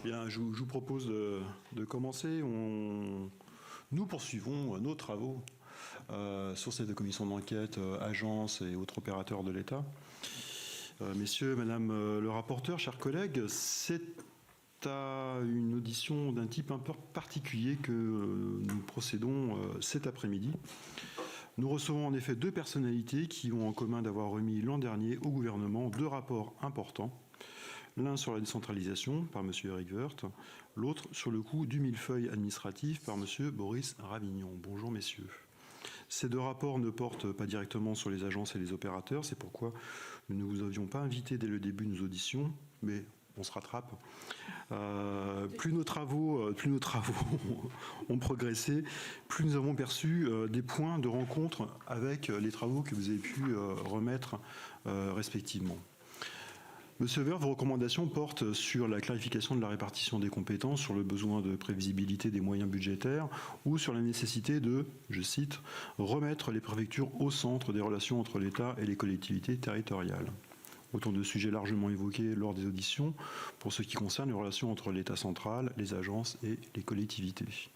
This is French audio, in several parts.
Bien, je vous propose de commencer. Nous poursuivons nos travaux sur cette commission d'enquête, agences et autres opérateurs de l'État. Messieurs, madame le rapporteur, chers collègues, c'est à une audition d'un type un peu particulier que nous procédons cet après-midi. Nous recevons en effet deux personnalités qui ont en commun d'avoir remis l'an dernier au gouvernement deux rapports importants. L'un sur la décentralisation par M. Éric Woerth, l'autre sur le coût du millefeuille administratif par M. Boris Ravignon. Bonjour messieurs. Ces deux rapports ne portent pas directement sur les agences et les opérateurs, c'est pourquoi nous ne vous avions pas invité dès le début de nos auditions, mais on se rattrape. Plus nos travaux ont progressé, plus nous avons perçu des points de rencontre avec les travaux que vous avez pu remettre respectivement. Monsieur Woerth, vos recommandations portent sur la clarification de la répartition des compétences, sur le besoin de prévisibilité des moyens budgétaires ou sur la nécessité de, je cite, remettre les préfectures au centre des relations entre l'État et les collectivités territoriales. Autant de sujets largement évoqués lors des auditions pour ce qui concerne les relations entre l'État central, les agences et les collectivités.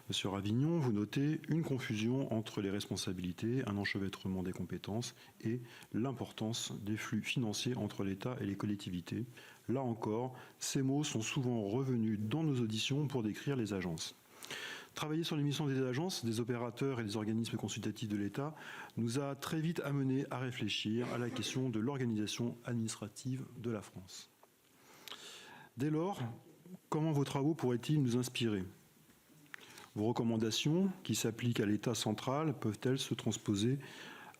Monsieur Ravignon, vous notez une confusion entre les responsabilités, un enchevêtrement des compétences et l'importance des flux financiers entre l'État et les collectivités. Là encore, ces mots sont souvent revenus dans nos auditions pour décrire les agences. Travailler sur les missions des agences, des opérateurs et des organismes consultatifs de l'État nous a très vite amenés à réfléchir à la question de l'organisation administrative de la France. Dès lors, comment vos travaux pourraient-ils nous inspirer ? Vos recommandations, qui s'appliquent à l'État central, peuvent-elles se transposer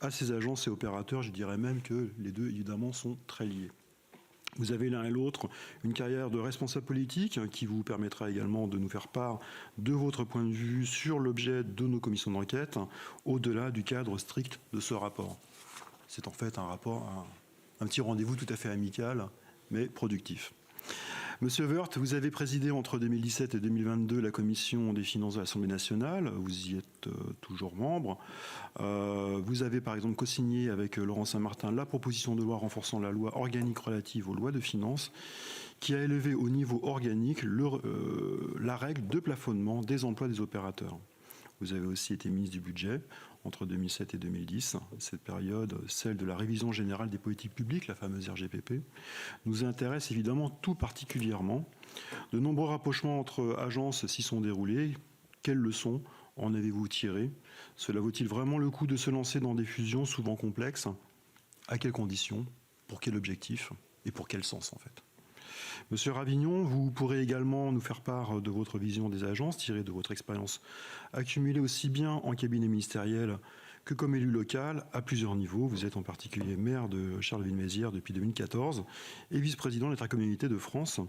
à ces agences et opérateurs? Je dirais même que les deux, évidemment, sont très liés. Vous avez l'un et l'autre une carrière de responsable politique qui vous permettra également de nous faire part de votre point de vue sur l'objet de nos commissions d'enquête, au-delà du cadre strict de ce rapport. C'est en fait un rapport, un petit rendez-vous tout à fait amical, mais productif. Monsieur Woerth, vous avez présidé entre 2017 et 2022 la commission des finances de l'Assemblée nationale. Vous y êtes toujours membre. Vous avez par exemple co-signé avec Laurent Saint-Martin la proposition de loi renforçant la loi organique relative aux lois de finances qui a élevé au niveau organique la règle de plafonnement des emplois des opérateurs. Vous avez aussi été ministre du Budget entre 2007 et 2010. Cette période, celle de la révision générale des politiques publiques, la fameuse RGPP, nous intéresse évidemment tout particulièrement. De nombreux rapprochements entre agences s'y sont déroulés. Quelles leçons en avez-vous tirées? Cela vaut-il vraiment le coup de se lancer dans des fusions souvent complexes? À quelles conditions? Pour quel objectif? Et pour quel sens en fait? Monsieur Ravignon, vous pourrez également nous faire part de votre vision des agences, tirée de votre expérience accumulée aussi bien en cabinet ministériel que comme élu local à plusieurs niveaux. Vous êtes en particulier maire de Charleville-Mézières depuis 2014 et vice-président de l'Intercommunalité de France.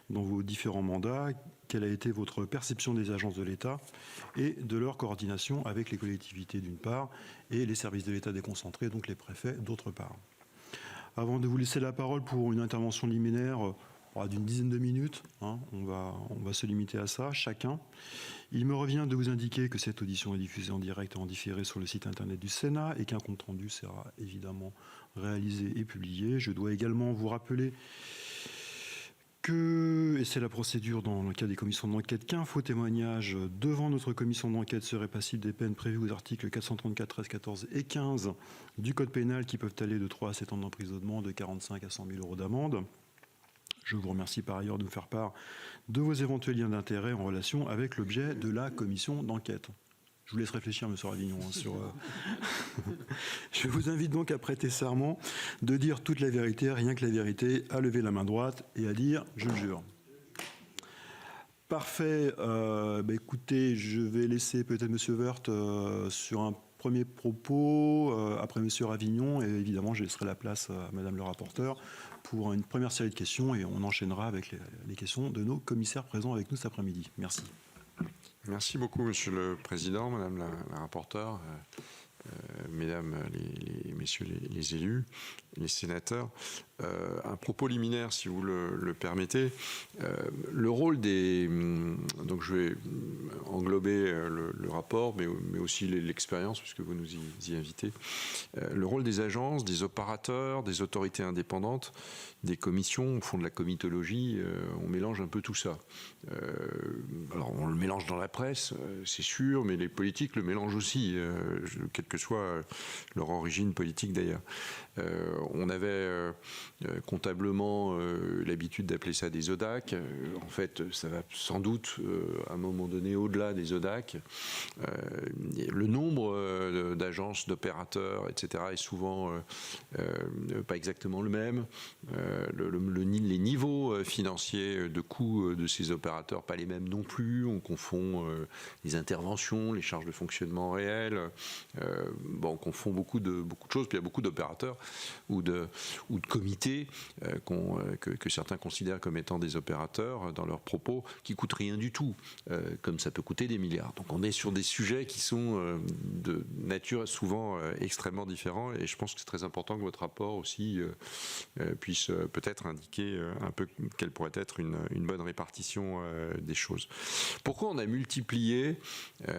Dans vos différents mandats, quelle a été votre perception des agences de l'État et de leur coordination avec les collectivités d'une part et les services de l'État déconcentrés, donc les préfets d'autre part? Avant de vous laisser la parole pour une intervention liminaire d'une dizaine de minutes, on va se limiter à ça, chacun. Il me revient de vous indiquer que cette audition est diffusée en direct et en différé sur le site internet du Sénat et qu'un compte-rendu sera évidemment réalisé et publié. Je dois également vous rappeler que, et c'est la procédure dans le cas des commissions d'enquête, qu'un faux témoignage devant notre commission d'enquête serait passible des peines prévues aux articles 434, 13, 14 et 15 du Code pénal qui peuvent aller de 3 à 7 ans d'emprisonnement, de 45 à 100 000 € d'amende. Je vous remercie par ailleurs de nous faire part de vos éventuels liens d'intérêt en relation avec l'objet de la commission d'enquête. Je vous laisse réfléchir, monsieur Ravignon, sur... Je vous invite donc à prêter serment de dire toute la vérité, rien que la vérité, à lever la main droite et à dire « je le jure ». Parfait. Écoutez, je vais laisser peut-être monsieur Woerth sur un premier propos, après monsieur Ravignon, et évidemment, je laisserai la place à madame le rapporteur pour une première série de questions, et on enchaînera avec les questions de nos commissaires présents avec nous cet après-midi. Merci. Merci beaucoup, monsieur le président, madame la rapporteure. mesdames, messieurs les élus, les sénateurs. Un propos liminaire, si vous le permettez. Le rôle des... Donc je vais englober le rapport, mais aussi l'expérience, puisque vous nous y invitez. Le rôle des agences, des opérateurs, des autorités indépendantes, des commissions, au fond de la comitologie, on mélange un peu tout ça. Alors on le mélange dans la presse, c'est sûr, mais les politiques le mélangent aussi, quelle que soit leur origine politique d'ailleurs. On avait comptablement l'habitude d'appeler ça des ODAC. En fait, ça va sans doute à un moment donné au-delà des ODAC. Le nombre d'agences, d'opérateurs, etc. est souvent pas exactement le même. Les niveaux financiers de coûts de ces opérateurs, pas les mêmes non plus. On confond les interventions, les charges de fonctionnement réelles. On confond beaucoup de choses. Puis il y a beaucoup d'opérateurs ou de comités que certains considèrent comme étant des opérateurs dans leurs propos, qui coûtent rien du tout, comme ça peut coûter des milliards. Donc on est sur des sujets qui sont de nature souvent extrêmement différents, et je pense que c'est très important que votre rapport aussi puisse peut-être indiquer un peu quelle pourrait être une bonne répartition des choses. Pourquoi on a multiplié,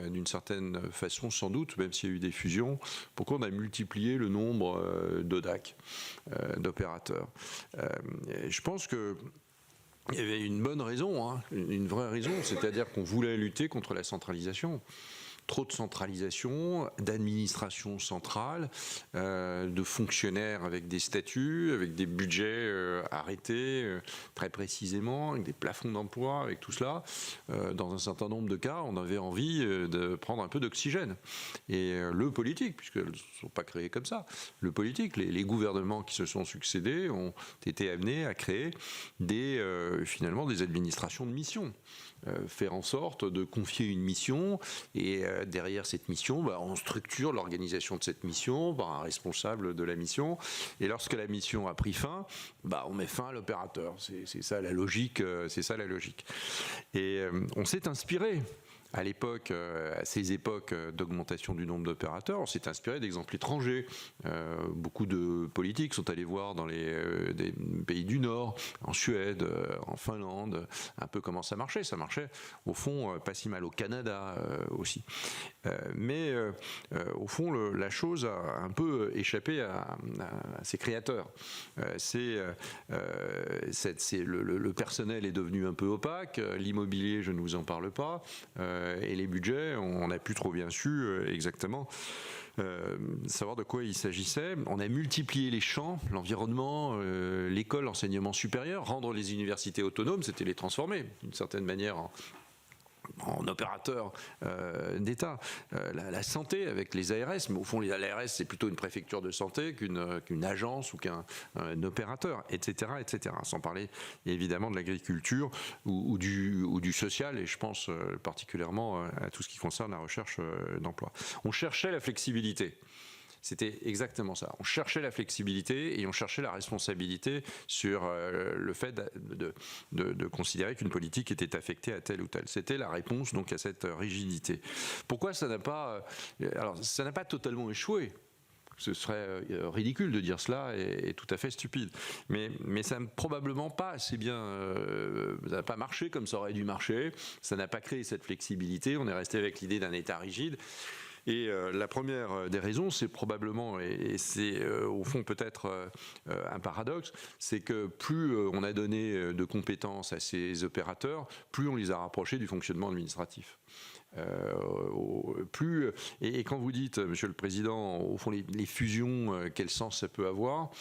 d'une certaine façon sans doute, même s'il y a eu des fusions, pourquoi on a multiplié le nombre d'ODAC, d'opérateurs? Je pense que il y avait une bonne raison, une vraie raison, c'est-à-dire qu'on voulait lutter contre la centralisation. Trop de centralisation, d'administration centrale, de fonctionnaires avec des statuts, avec des budgets arrêtés très précisément, avec des plafonds d'emploi, avec tout cela. Dans un certain nombre de cas, on avait envie de prendre un peu d'oxygène. Et le politique, puisqu'elles ne sont pas créées comme ça, le politique, les gouvernements qui se sont succédés ont été amenés à créer finalement des administrations de mission. Faire en sorte de confier une mission, et derrière cette mission, on structure l'organisation de cette mission par un responsable de la mission, et lorsque la mission a pris fin, on met fin à l'opérateur. C'est ça la logique. Et on s'est inspiré. À l'époque, à ces époques d'augmentation du nombre d'opérateurs, on s'est inspiré d'exemples étrangers. Beaucoup de politiques sont allés voir dans des pays du Nord, en Suède, en Finlande, un peu comment ça marchait. Ça marchait, au fond, pas si mal au Canada aussi. Mais au fond, la chose a un peu échappé à ses créateurs. Le personnel est devenu un peu opaque, l'immobilier, je ne vous en parle pas, et les budgets, on n'a plus trop bien su exactement savoir de quoi il s'agissait. On a multiplié les champs, l'environnement, l'école, l'enseignement supérieur. Rendre les universités autonomes, c'était les transformer d'une certaine manière en opérateur d'État. La santé avec les ARS, mais au fond l'ARS c'est plutôt une préfecture de santé qu'une agence ou qu'un opérateur, etc., etc. Sans parler évidemment de l'agriculture ou du social, et je pense particulièrement à tout ce qui concerne la recherche d'emploi. On cherchait la flexibilité. C'était exactement ça. On cherchait la flexibilité et on cherchait la responsabilité sur le fait de considérer qu'une politique était affectée à telle ou telle. C'était la réponse donc à cette rigidité. Pourquoi ça n'a pas... Alors, ça n'a pas totalement échoué. Ce serait ridicule de dire cela et tout à fait stupide. Mais ça n'a probablement pas assez bien... ça n'a pas marché comme ça aurait dû marcher. Ça n'a pas créé cette flexibilité. On est resté avec l'idée d'un État rigide. Et la première des raisons, c'est probablement, et c'est au fond peut-être un paradoxe, c'est que plus on a donné de compétences à ces opérateurs, plus on les a rapprochés du fonctionnement administratif. Et quand vous dites, Monsieur le Président, au fond les fusions, quel sens ça peut avoir,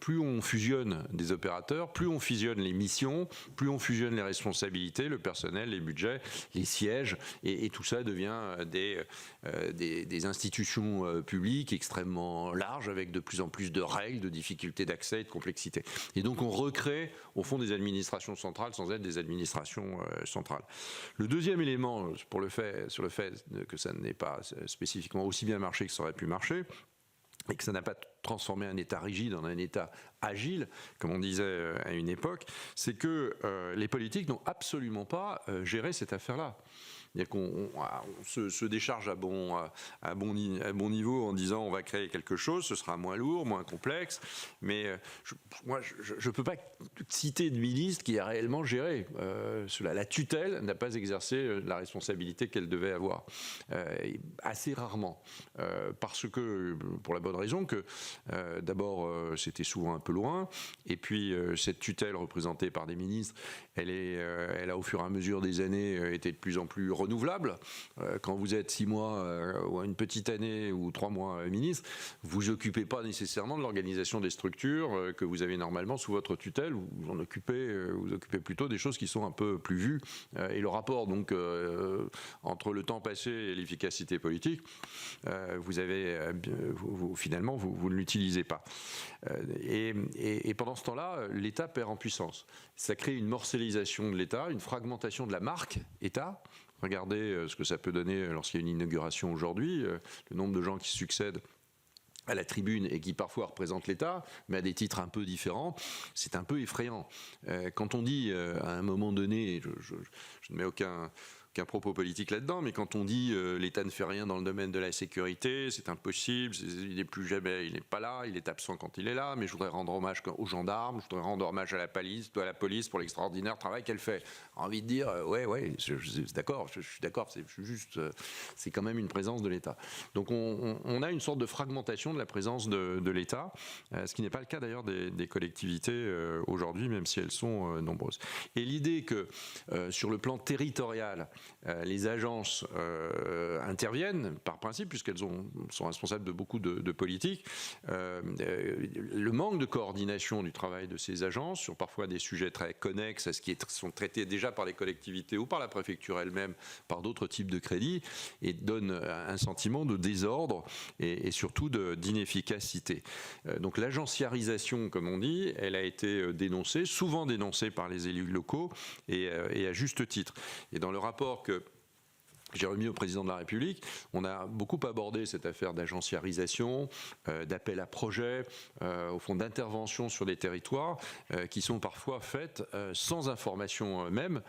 plus on fusionne des opérateurs, plus on fusionne les missions, plus on fusionne les responsabilités, le personnel, les budgets, les sièges, et tout ça devient des institutions publiques extrêmement larges, avec de plus en plus de règles, de difficultés d'accès et de complexité. Et donc on recrée au fond des administrations centrales sans être des administrations centrales. Le deuxième élément sur le fait que ça n'ait pas spécifiquement aussi bien marché que ça aurait pu marcher, et que ça n'a pas transformé un État rigide en un État agile, comme on disait à une époque, c'est que les politiques n'ont absolument pas géré cette affaire-là. C'est-à-dire qu'on se décharge à bon niveau en disant on va créer quelque chose, ce sera moins lourd, moins complexe, mais moi je ne peux pas citer de ministre qui a réellement géré cela. La tutelle n'a pas exercé la responsabilité qu'elle devait avoir, assez rarement, parce que, pour la bonne raison que d'abord c'était souvent un peu loin, et puis cette tutelle représentée par des ministres, elle a au fur et à mesure des années été de plus en plus renouvelable. Quand vous êtes 6 mois ou une petite année ou 3 mois ministre, vous occupez pas nécessairement de l'organisation des structures que vous avez normalement sous votre tutelle, vous occupez plutôt des choses qui sont un peu plus vues, et le rapport donc entre le temps passé et l'efficacité politique, finalement vous ne l'utilisez pas, et pendant ce temps-là l'État perd en puissance. Ça crée une morcellisation de l'État, une fragmentation de la marque État. Regardez ce que ça peut donner lorsqu'il y a une inauguration aujourd'hui, le nombre de gens qui succèdent à la tribune et qui parfois représentent l'État, mais à des titres un peu différents, c'est un peu effrayant. Quand on dit à un moment donné, je ne mets aucun propos politique là-dedans, mais quand on dit l'État ne fait rien dans le domaine de la sécurité, c'est impossible, il n'est plus jamais, il n'est pas là, il est absent quand il est là, mais je voudrais rendre hommage aux gendarmes, je voudrais rendre hommage à la police pour l'extraordinaire travail qu'elle fait. J'ai envie de dire, ouais, je suis d'accord, c'est quand même une présence de l'État. Donc on a une sorte de fragmentation de la présence de l'État, ce qui n'est pas le cas d'ailleurs des collectivités aujourd'hui, même si elles sont nombreuses. Et l'idée que sur le plan territorial, les agences interviennent par principe, puisqu'elles sont responsables de beaucoup de politiques. Le manque de coordination du travail de ces agences sur parfois des sujets très connexes à ce qui sont traités déjà par les collectivités ou par la préfecture elle-même, par d'autres types de crédits, et donne un sentiment de désordre et surtout d'inefficacité. Donc l'agenciarisation, comme on dit, elle a été dénoncée, souvent dénoncée par les élus locaux, et à juste titre. Et dans le rapport que j'ai remis au président de la République, on a beaucoup abordé cette affaire d'agenciarisation, d'appel à projets, au fond d'intervention sur des territoires qui sont parfois faites sans information même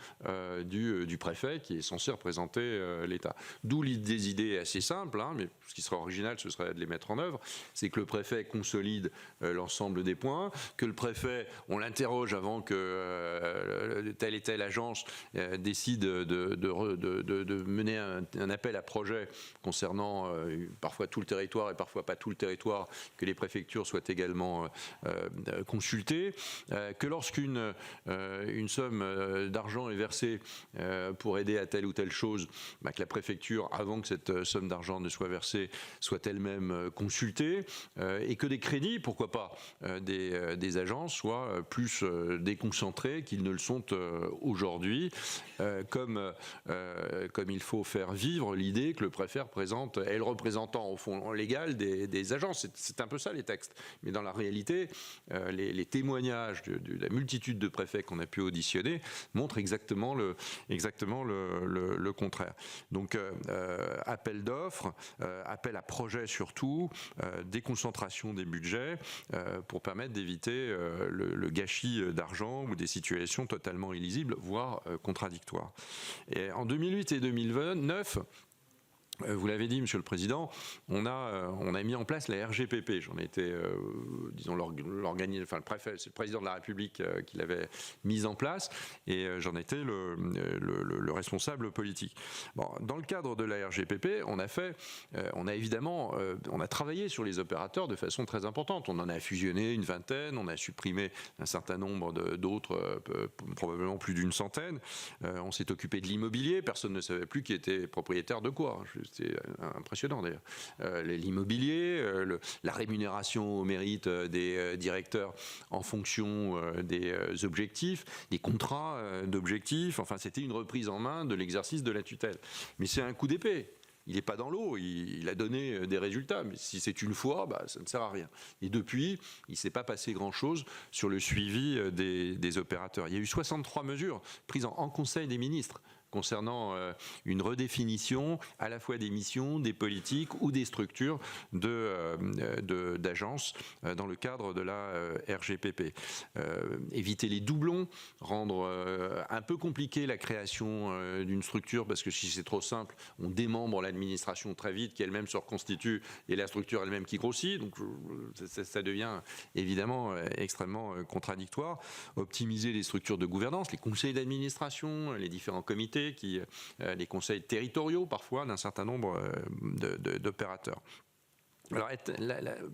du préfet qui est censé représenter l'État. D'où des idées assez simples, mais ce qui serait original, ce serait de les mettre en œuvre, c'est que le préfet consolide l'ensemble des points, que le préfet, on l'interroge avant que telle et telle agence décide de mener un appel à projet concernant parfois tout le territoire et parfois pas tout le territoire, que les préfectures soient également consultées, que lorsqu'une somme d'argent est versée pour aider à telle ou telle chose, que la préfecture, avant que cette somme d'argent ne soit versée, soit elle-même consultée, et que des crédits, pourquoi pas, des agences soient plus déconcentrés qu'ils ne le sont aujourd'hui, comme il faut faire vivre l'idée que le préfet est le représentant au fond légal des agences. C'est un peu ça les textes. Mais dans la réalité, les témoignages de la multitude de préfets qu'on a pu auditionner montrent exactement le contraire. Donc appel d'offres, appel à projet surtout, déconcentration des budgets pour permettre d'éviter le gâchis d'argent ou des situations totalement illisibles, voire contradictoires. Et en 2008 et 2009, vous l'avez dit, Monsieur le Président, on a mis en place la RGPP. J'en ai été, le préfet, c'est le président de la République qui l'avait mise en place, et j'en étais le responsable politique. Bon, dans le cadre de la RGPP, on a travaillé sur les opérateurs de façon très importante. On en a fusionné une vingtaine, on a supprimé un certain nombre d'autres, probablement plus d'une centaine. On s'est occupé de l'immobilier. Personne ne savait plus qui était propriétaire de quoi. C'était impressionnant d'ailleurs. L'immobilier, la rémunération au mérite des directeurs en fonction des objectifs, des contrats d'objectifs. Enfin, c'était une reprise en main de l'exercice de la tutelle. Mais c'est un coup d'épée. Il n'est pas dans l'eau, il a donné des résultats, mais si c'est une fois, ça ne sert à rien. Et depuis, il ne s'est pas passé grand-chose sur le suivi des opérateurs. Il y a eu 63 mesures prises en Conseil des ministres concernant une redéfinition à la fois des missions, des politiques ou des structures d'agences dans le cadre de la RGPP. Éviter les doublons, rendre un peu compliqué la création d'une structure, parce que si c'est trop simple, on démembre l'administration très vite, qui elle-même se reconstitue, et la structure elle-même qui grossit. Donc ça devient évidemment extrêmement contradictoire. Optimiser les structures de gouvernance, les conseils d'administration, les différents comités, les conseils territoriaux parfois d'un certain nombre d'opérateurs. Alors,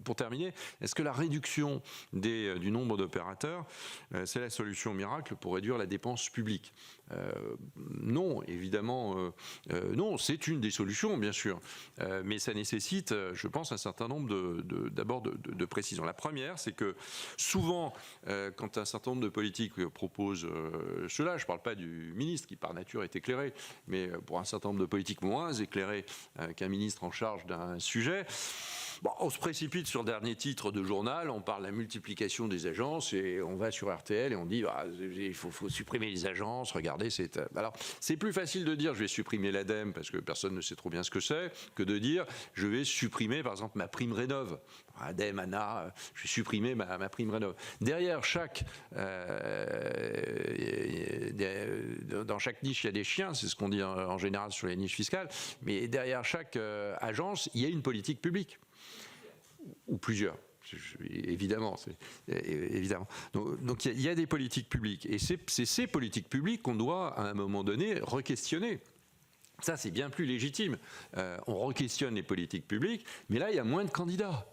pour terminer, est-ce que la réduction du nombre d'opérateurs, c'est la solution miracle pour réduire la dépense publique ? Non, évidemment, non, c'est une des solutions, bien sûr, mais ça nécessite, je pense, un certain nombre d'abord de précisions. La première, c'est que souvent, quand un certain nombre de politiques proposent cela, je ne parle pas du ministre qui par nature est éclairé, mais pour un certain nombre de politiques moins éclairés qu'un ministre en charge d'un sujet, bon, on se précipite sur le dernier titre de journal, on parle de la multiplication des agences et on va sur RTL et on dit il faut supprimer les agences, regardez, Alors, c'est plus facile de dire je vais supprimer l'ADEME parce que personne ne sait trop bien ce que c'est, que de dire je vais supprimer par exemple ma prime rénov'. ADEME, ANA, je vais supprimer ma prime rénov'. Derrière dans chaque niche, il y a des chiens, c'est ce qu'on dit en général sur les niches fiscales, mais derrière chaque agence, il y a une politique publique. Ou plusieurs, évidemment. Donc il y a des politiques publiques. Et c'est ces politiques publiques qu'on doit, à un moment donné, re-questionner. Ça, c'est bien plus légitime. On re-questionne les politiques publiques, mais là, il y a moins de candidats.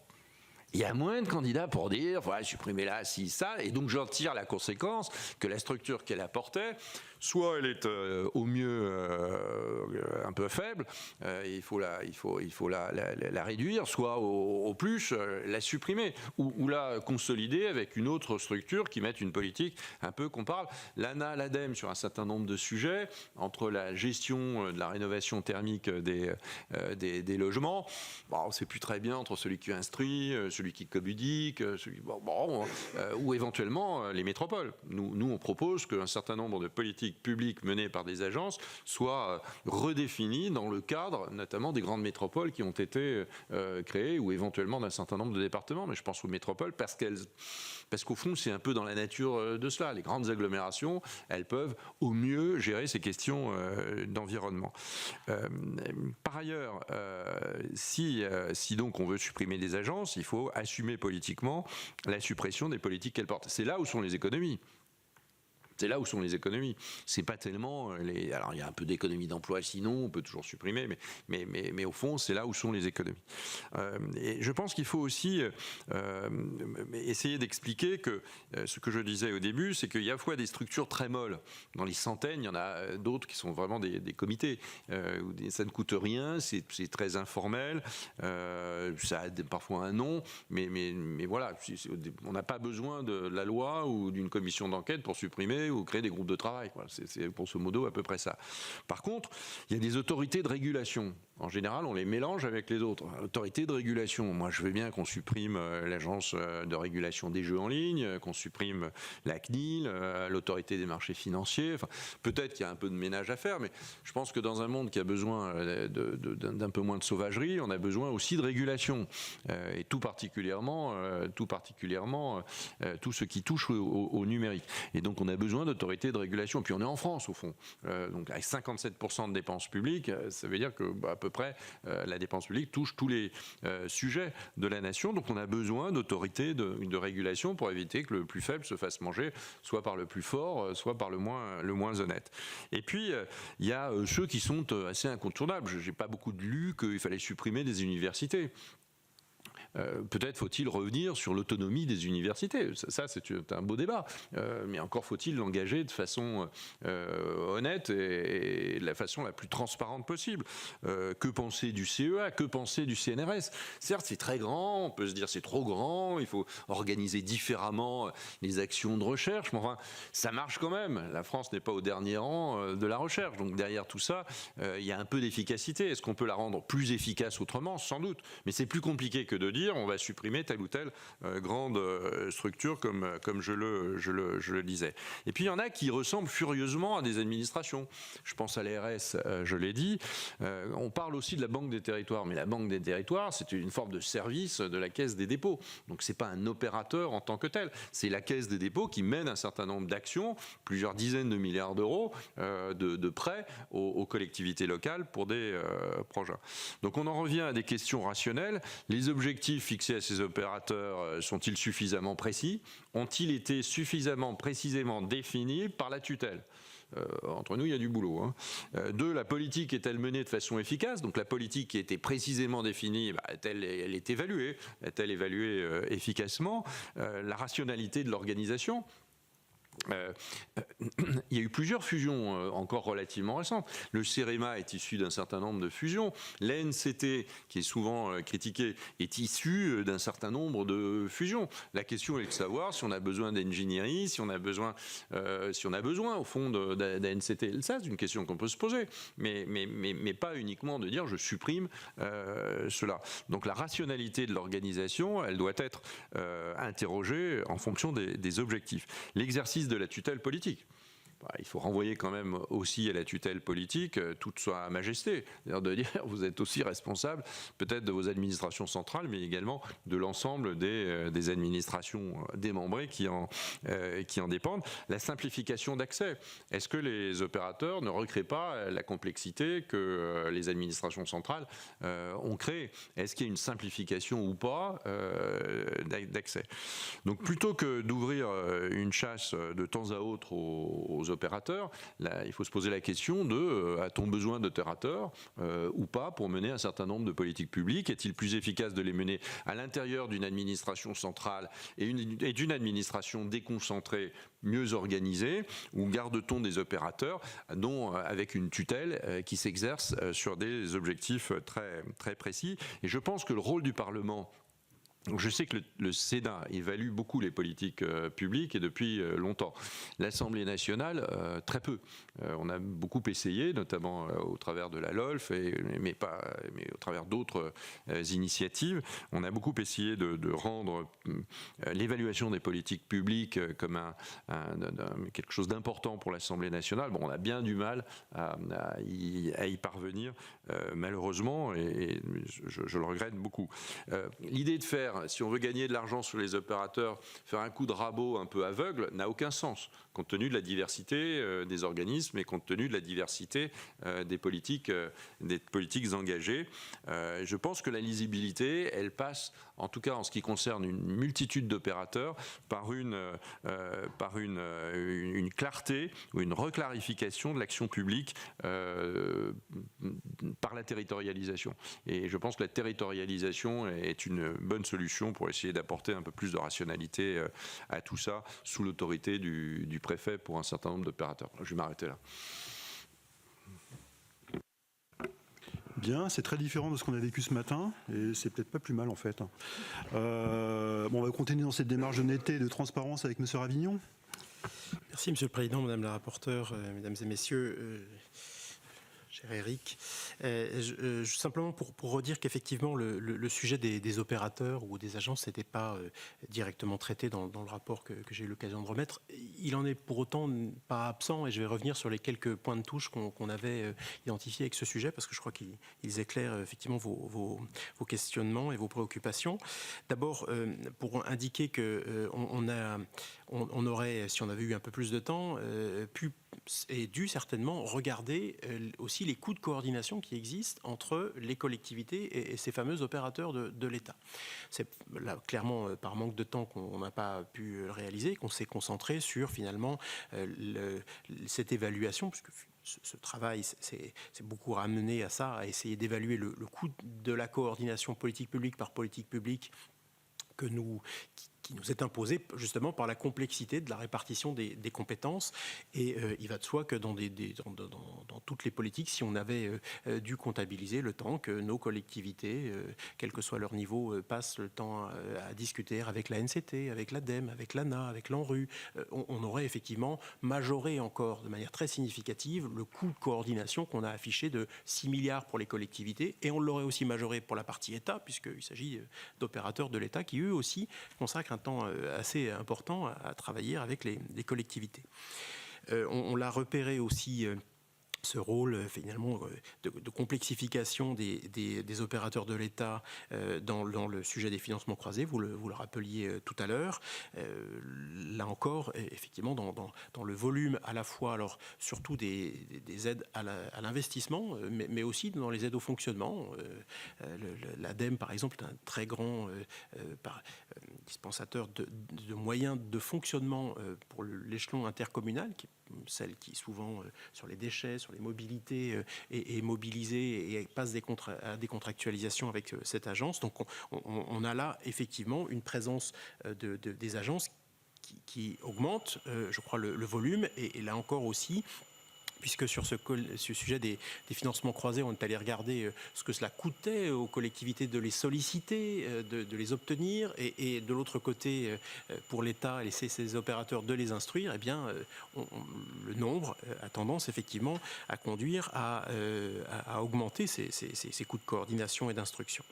Il y a moins de candidats pour dire, voilà, supprimer là, ci, ça, et donc j'en tire la conséquence que la structure qu'elle apportait, soit elle est au mieux un peu faible, il faut la réduire, soit au plus la supprimer, ou la consolider avec une autre structure qui mette une politique un peu comparable. L'ANA, l'ADEME sur un certain nombre de sujets, entre la gestion de la rénovation thermique des logements, bon, on ne sait plus très bien entre celui qui instruit, celui qui communique, ou éventuellement les métropoles. Nous, on propose qu'un certain nombre de politiques publiques menées par des agences soient redéfinies dans le cadre notamment des grandes métropoles qui ont été créées, ou éventuellement d'un certain nombre de départements, mais je pense aux métropoles parce qu'au fond c'est un peu dans la nature de cela. Les grandes agglomérations, elles peuvent au mieux gérer ces questions d'environnement. Par ailleurs, si donc on veut supprimer des agences, il faut assumer politiquement la suppression des politiques qu'elles portent. C'est là où sont les économies. C'est là où sont les économies. C'est pas tellement alors il y a un peu d'économie d'emploi, sinon on peut toujours supprimer, mais au fond c'est là où sont les économies. Et je pense qu'il faut aussi essayer d'expliquer que ce que je disais au début, c'est qu'il y a à la fois des structures très molles. Dans les centaines, il y en a d'autres qui sont vraiment des comités. Où ça ne coûte rien, c'est très informel, ça a parfois un nom, mais voilà, on n'a pas besoin de la loi ou d'une commission d'enquête pour supprimer ou créer des groupes de travail. Voilà, c'est grosso modo à peu près ça. Par contre, il y a des autorités de régulation. En général, on les mélange avec les autres. Autorité de régulation. Moi, je veux bien qu'on supprime l'agence de régulation des jeux en ligne, qu'on supprime la CNIL, l'autorité des marchés financiers. Enfin, peut-être qu'il y a un peu de ménage à faire, mais je pense que dans un monde qui a besoin d'un peu moins de sauvagerie, on a besoin aussi de régulation. Et tout particulièrement tout ce qui touche au numérique. Et donc, on a besoin d'autorités de régulation. Puis on est en France, au fond. Donc, avec 57% de dépenses publiques, ça veut dire que à peu près la dépense publique touche tous les sujets de la nation. Donc, on a besoin d'autorités de régulation pour éviter que le plus faible se fasse manger, soit par le plus fort, soit par le moins honnête. Et puis, il y a ceux qui sont assez incontournables. Je n'ai pas beaucoup lu qu'il fallait supprimer des universités. Peut-être faut-il revenir sur l'autonomie des universités. Ça, c'est un beau débat. Mais encore faut-il l'engager de façon honnête et de la façon la plus transparente possible. Que penser du CEA? Que penser du CNRS? Certes, c'est très grand. On peut se dire c'est trop grand. Il faut organiser différemment les actions de recherche. Mais enfin, ça marche quand même. La France n'est pas au dernier rang de la recherche. Donc derrière tout ça, il y a un peu d'efficacité. Est-ce qu'on peut la rendre plus efficace autrement? Sans doute. Mais c'est plus compliqué que de dire dire on va supprimer telle ou telle grande structure comme je le disais. Et puis il y en a qui ressemblent furieusement à des administrations. Je pense à l'ARS, je l'ai dit. On parle aussi de la Banque des Territoires, mais la Banque des Territoires, c'est une forme de service de la Caisse des dépôts. Donc c'est pas un opérateur en tant que tel. C'est la Caisse des dépôts qui mène un certain nombre d'actions, plusieurs dizaines de milliards d'euros de prêts aux collectivités locales pour des projets. Donc on en revient à des questions rationnelles. Les objectifs fixés à ces opérateurs sont-ils suffisamment précis? Ont-ils été suffisamment précisément définis par la tutelle? Entre nous, il y a du boulot. Hein. Deux, la politique est-elle menée de façon efficace? Donc la politique qui était précisément définie, elle est évaluée. Est-elle évaluée efficacement? La rationalité de l'organisation. Il y a eu plusieurs fusions encore relativement récentes. Le CEREMA est issu d'un certain nombre de fusions. L'ANCT, qui est souvent critiqué, est issu d'un certain nombre de fusions. La question est de savoir si on a besoin d'ingénierie, si on a besoin au fond d'ANCT. Ça, c'est une question qu'on peut se poser, mais pas uniquement de dire je supprime cela. Donc la rationalité de l'organisation, elle doit être interrogée en fonction des objectifs. L'exercice de la tutelle politique. Il faut renvoyer quand même aussi à la tutelle politique toute sa majesté. C'est-à-dire de dire vous êtes aussi responsable peut-être de vos administrations centrales, mais également de l'ensemble des administrations démembrées qui en dépendent. La simplification d'accès. Est-ce que les opérateurs ne recréent pas la complexité que les administrations centrales ont créée? Est-ce qu'il y a une simplification ou pas d'accès? Donc plutôt que d'ouvrir une chasse de temps à autre aux opérateurs, là, il faut se poser la question de a-t-on besoin d'opérateurs ou pas pour mener un certain nombre de politiques publiques? Est-il plus efficace de les mener à l'intérieur d'une administration centrale et d'une administration déconcentrée mieux organisée, ou garde-t-on des opérateurs dont avec une tutelle qui s'exerce sur des objectifs très, très précis? Et je pense que le rôle du Parlement, je sais que le Sénat évalue beaucoup les politiques publiques et depuis longtemps. L'Assemblée nationale, très peu. On a beaucoup essayé, notamment au travers de la LOLF, mais au travers d'autres initiatives. On a beaucoup essayé de rendre l'évaluation des politiques publiques comme quelque chose d'important pour l'Assemblée nationale. Bon, on a bien du mal à y parvenir, malheureusement, et je le regrette beaucoup. L'idée de faire, si on veut gagner de l'argent sur les opérateurs, faire un coup de rabot un peu aveugle n'a aucun sens, compte tenu de la diversité des organismes et compte tenu de la diversité des politiques engagées. Je pense que la lisibilité, elle passe, en tout cas en ce qui concerne une multitude d'opérateurs, par une clarté ou une reclarification de l'action publique par la territorialisation. Et je pense que la territorialisation est une bonne solution pour essayer d'apporter un peu plus de rationalité à tout ça, sous l'autorité du préfet pour un certain nombre d'opérateurs. Je vais m'arrêter là. Bien, c'est très différent de ce qu'on a vécu ce matin, et c'est peut-être pas plus mal en fait. On va continuer dans cette démarche d'honnêteté et de transparence avec M. Ravignon. Merci Monsieur le Président, Madame la rapporteure, Mesdames et Messieurs. Cher Eric, simplement pour redire qu'effectivement le sujet des opérateurs ou des agences n'était pas directement traité dans le rapport que j'ai eu l'occasion de remettre. Il en est pour autant pas absent, et je vais revenir sur les quelques points de touche qu'on avait identifiés avec ce sujet, parce que je crois qu'ils éclairent effectivement vos questionnements et vos préoccupations. D'abord, pour indiquer qu'on aurait, si on avait eu un peu plus de temps, pu et dû certainement regarder aussi les coûts de coordination qui existent entre les collectivités et ces fameux opérateurs de l'État. C'est là clairement par manque de temps qu'on n'a pas pu le réaliser, qu'on s'est concentré sur finalement cette évaluation, puisque ce travail c'est beaucoup ramené à ça, à essayer d'évaluer le coût de la coordination politique publique par politique publique qui nous est imposée justement par la complexité de la répartition des compétences. Et il va de soi que dans toutes les politiques, si on avait dû comptabiliser le temps que nos collectivités, quel que soit leur niveau, passent le temps à discuter avec la NCT, avec l'ADEME, avec l'ANA, avec l'ANRU, on aurait effectivement majoré encore de manière très significative le coût de coordination qu'on a affiché de 6 milliards pour les collectivités, et on l'aurait aussi majoré pour la partie État, puisqu'il s'agit d'opérateurs de l'État qui eux aussi consacrent un temps assez important à travailler avec les collectivités. On l'a repéré aussi, ce rôle finalement de complexification des opérateurs de l'État dans le sujet des financements croisés, vous le rappeliez tout à l'heure. Là encore, effectivement, dans le volume à la fois, alors surtout des aides à l'investissement, mais aussi dans les aides au fonctionnement. L'ADEME, par exemple, est un très grand dispensateur de moyens de fonctionnement pour l'échelon intercommunal, qui est celle qui souvent sur les déchets, sur les mobilités est mobilisée et passe à des contractualisations avec cette agence. Donc on a là effectivement une présence des agences qui augmente, je crois, le volume, et là encore aussi, puisque sur ce sujet des financements croisés, on est allé regarder ce que cela coûtait aux collectivités de les solliciter, de les obtenir, et de l'autre côté, pour l'État et ces opérateurs de les instruire, eh bien, le nombre a tendance effectivement à conduire à augmenter ces coûts de coordination et d'instruction.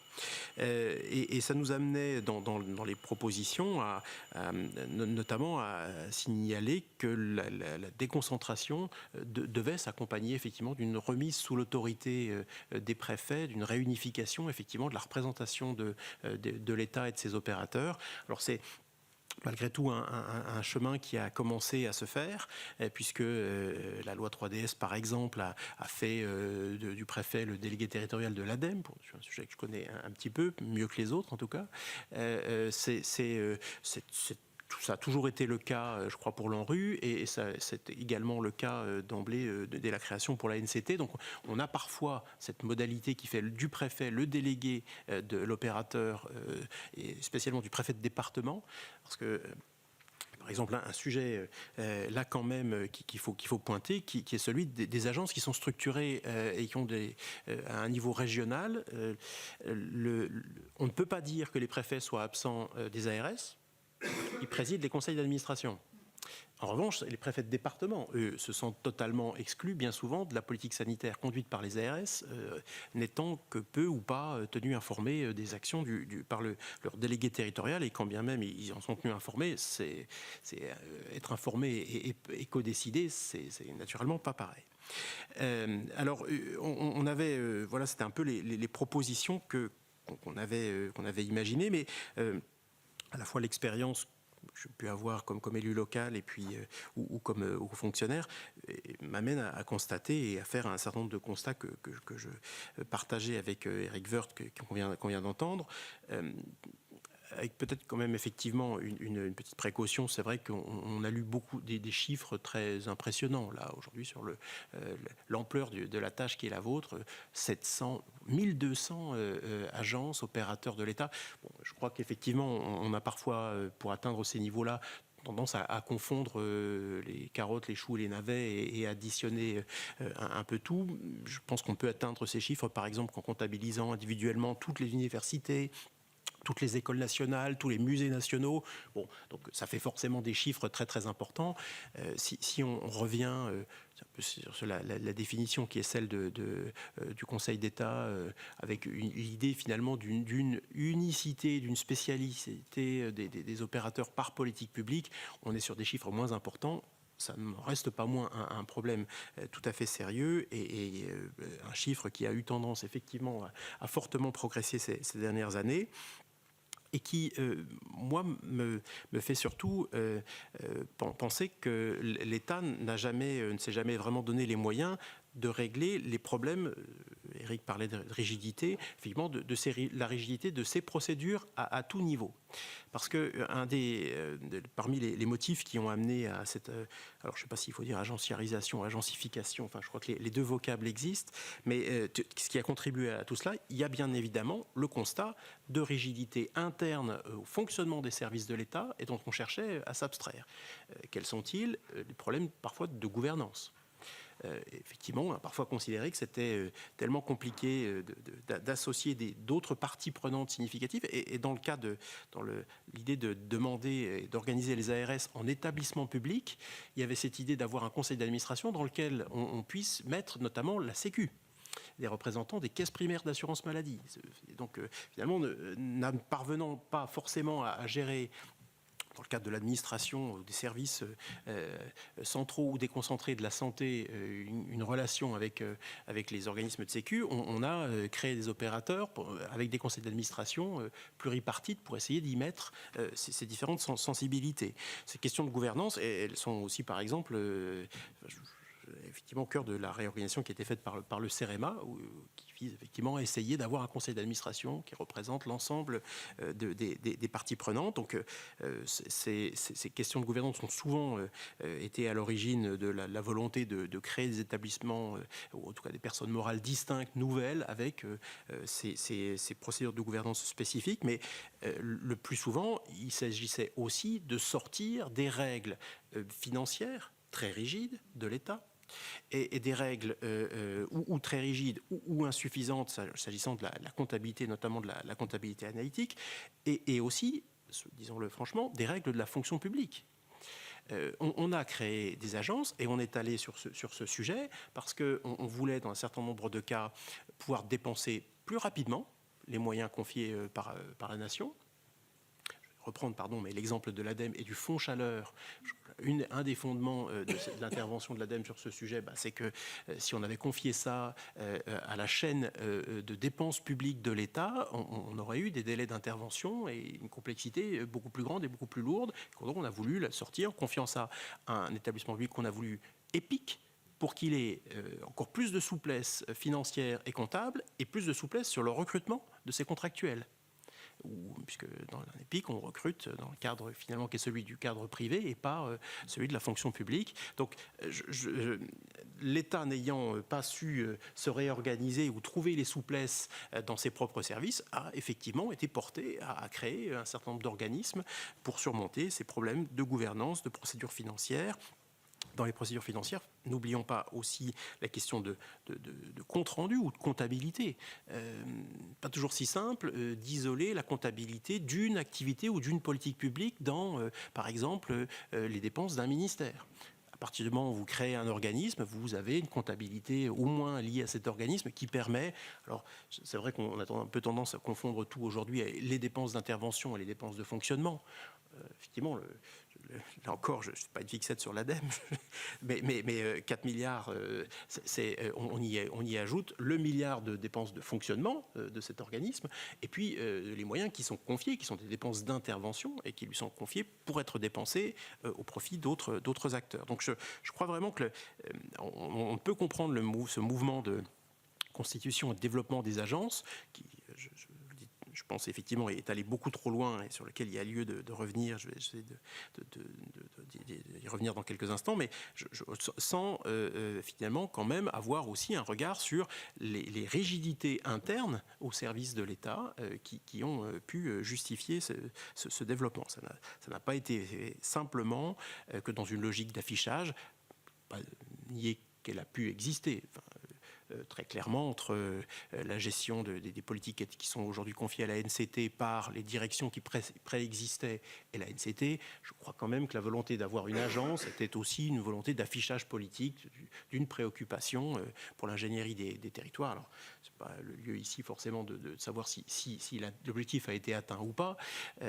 Et ça nous amenait dans les propositions notamment à signaler que la déconcentration devait s'accompagner effectivement d'une remise sous l'autorité des préfets, d'une réunification effectivement de la représentation de l'État et de ses opérateurs. Alors c'est malgré tout un chemin qui a commencé à se faire, puisque la loi 3DS, par exemple, a fait du préfet le délégué territorial de l'ADEME, sur un sujet que je connais un petit peu, mieux que les autres en tout cas. Ça a toujours été le cas, je crois, pour l'ANRU, et c'est également le cas d'emblée dès la création pour la NCT. Donc on a parfois cette modalité qui fait du préfet le délégué de l'opérateur, et spécialement du préfet de département, parce que par exemple, un sujet là quand même qu'il faut pointer, qui est celui des agences qui sont structurées et qui ont à un niveau régional. On ne peut pas dire que les préfets soient absents des ARS. Ils président les conseils d'administration. En revanche, les préfets de département, eux, se sentent totalement exclus, bien souvent, de la politique sanitaire conduite par les ARS, n'étant que peu ou pas tenus informés des actions par leur délégué territorial. Et quand bien même ils en sont tenus informés, c'est être informé et co-décider, c'est naturellement pas pareil. Alors, on avait, voilà, c'était un peu les propositions qu'on avait imaginées, mais à la fois l'expérience que j'ai pu avoir comme élu local et puis ou comme fonctionnaire m'amène à constater et à faire un certain nombre de constats que je partageais avec Éric Woerth qu'on vient d'entendre. Avec peut-être quand même effectivement une petite précaution. C'est vrai qu'on a lu beaucoup des chiffres très impressionnants là aujourd'hui sur l'ampleur de la tâche qui est la vôtre. 1200 agences, opérateurs de l'État. Bon, je crois qu'effectivement on a parfois, pour atteindre ces niveaux-là, tendance à confondre les carottes, les choux et les navets et additionner un peu tout. Je pense qu'on peut atteindre ces chiffres par exemple en comptabilisant individuellement toutes les universités, toutes les écoles nationales, tous les musées nationaux. Bon, donc ça fait forcément des chiffres très très importants. Si on revient un peu sur la définition qui est celle du Conseil d'État, avec l'idée finalement d'une unicité, d'une spécialité des opérateurs par politique publique, on est sur des chiffres moins importants. Ça ne reste pas moins un problème tout à fait sérieux et un chiffre qui a eu tendance effectivement à fortement progresser ces dernières années. Et qui, moi, me fait surtout penser que l'État ne s'est jamais vraiment donné les moyens de régler les problèmes Éric parlait de rigidité, effectivement, la rigidité de ces procédures à tout niveau. Parce que parmi les motifs qui ont amené à cette... alors, je ne sais pas s'il faut dire agenciarisation, agencification, enfin, je crois que les deux vocables existent, mais ce qui a contribué à tout cela, il y a bien évidemment le constat de rigidité interne au fonctionnement des services de l'État et dont on cherchait à s'abstraire. Quels sont-ils? Les problèmes parfois de gouvernance. Effectivement, on a parfois considéré que c'était tellement compliqué d'associer d'autres parties prenantes significatives. Et dans l'idée de demander et d'organiser les ARS en établissement public, il y avait cette idée d'avoir un conseil d'administration dans lequel on puisse mettre notamment la Sécu, des représentants des caisses primaires d'assurance maladie. Donc, finalement, n'en parvenant pas forcément à gérer, dans le cadre de l'administration, des services centraux ou déconcentrés de la santé, une relation avec les organismes de sécu, on a créé des opérateurs avec des conseils d'administration pluripartites pour essayer d'y mettre ces différentes sensibilités. Ces questions de gouvernance, elles sont aussi, par exemple, effectivement au cœur de la réorganisation qui a été faite par le CEREMA, qui vise effectivement à essayer d'avoir un conseil d'administration qui représente l'ensemble des parties prenantes. Donc ces questions de gouvernance ont souvent été à l'origine de la volonté de créer des établissements, ou en tout cas des personnes morales distinctes, nouvelles, avec ces procédures de gouvernance spécifiques. Mais le plus souvent, il s'agissait aussi de sortir des règles financières très rigides de l'État, et des règles ou très rigides ou insuffisantes s'agissant de la comptabilité, notamment de la comptabilité analytique, et aussi, disons-le franchement, des règles de la fonction publique. On a créé des agences et on est allé sur ce sujet parce qu'on voulait, dans un certain nombre de cas, pouvoir dépenser plus rapidement les moyens confiés par la nation. Reprendre mais l'exemple de l'ADEME et du fonds chaleur. Un des fondements de l'intervention de l'ADEME sur ce sujet, c'est que si on avait confié ça à la chaîne de dépenses publiques de l'État, on aurait eu des délais d'intervention et une complexité beaucoup plus grande et beaucoup plus lourde. Donc on a voulu la sortir, confiant ça à un établissement public qu'on a voulu EPIC, pour qu'il ait encore plus de souplesse financière et comptable et plus de souplesse sur le recrutement de ses contractuels. Puisque dans un EPIC, on recrute dans le cadre finalement qui est celui du cadre privé et pas celui de la fonction publique. Donc l'État n'ayant pas su se réorganiser ou trouver les souplesses dans ses propres services, a effectivement été porté à créer un certain nombre d'organismes pour surmonter ces problèmes de gouvernance, de procédures financières. Dans les procédures financières, n'oublions pas aussi la question de compte-rendu ou de comptabilité. Pas toujours si simple d'isoler la comptabilité d'une activité ou d'une politique publique dans, par exemple, les dépenses d'un ministère. À partir du moment où vous créez un organisme, vous avez une comptabilité au moins liée à cet organisme qui permet... Alors, c'est vrai qu'on a un peu tendance à confondre tout aujourd'hui, les dépenses d'intervention et les dépenses de fonctionnement. Effectivement, là encore, je ne suis pas une fixette sur l'ADEME, mais 4 milliards, on y ajoute le milliard de dépenses de fonctionnement de cet organisme, et puis les moyens qui sont confiés, qui sont des dépenses d'intervention, et qui lui sont confiés pour être dépensés au profit d'autres acteurs. Donc je crois vraiment qu'on peut comprendre ce mouvement de constitution et de développement des agences, qui, je pense effectivement, est allé beaucoup trop loin et sur lequel il y a lieu de revenir. Je vais essayer d'y revenir dans quelques instants, mais sans finalement quand même avoir aussi un regard sur les rigidités internes au service de l'État qui ont pu justifier ce développement. Ça n'a pas été simplement que dans une logique d'affichage, pas nier qu'elle a pu exister. Très clairement, entre la gestion des politiques qui sont aujourd'hui confiées à la NCT par les directions qui préexistaient et la NCT, je crois quand même que la volonté d'avoir une agence était aussi une volonté d'affichage politique, d'une préoccupation pour l'ingénierie des territoires. Alors, ce n'est pas le lieu ici forcément de savoir si l'objectif a été atteint ou pas. Il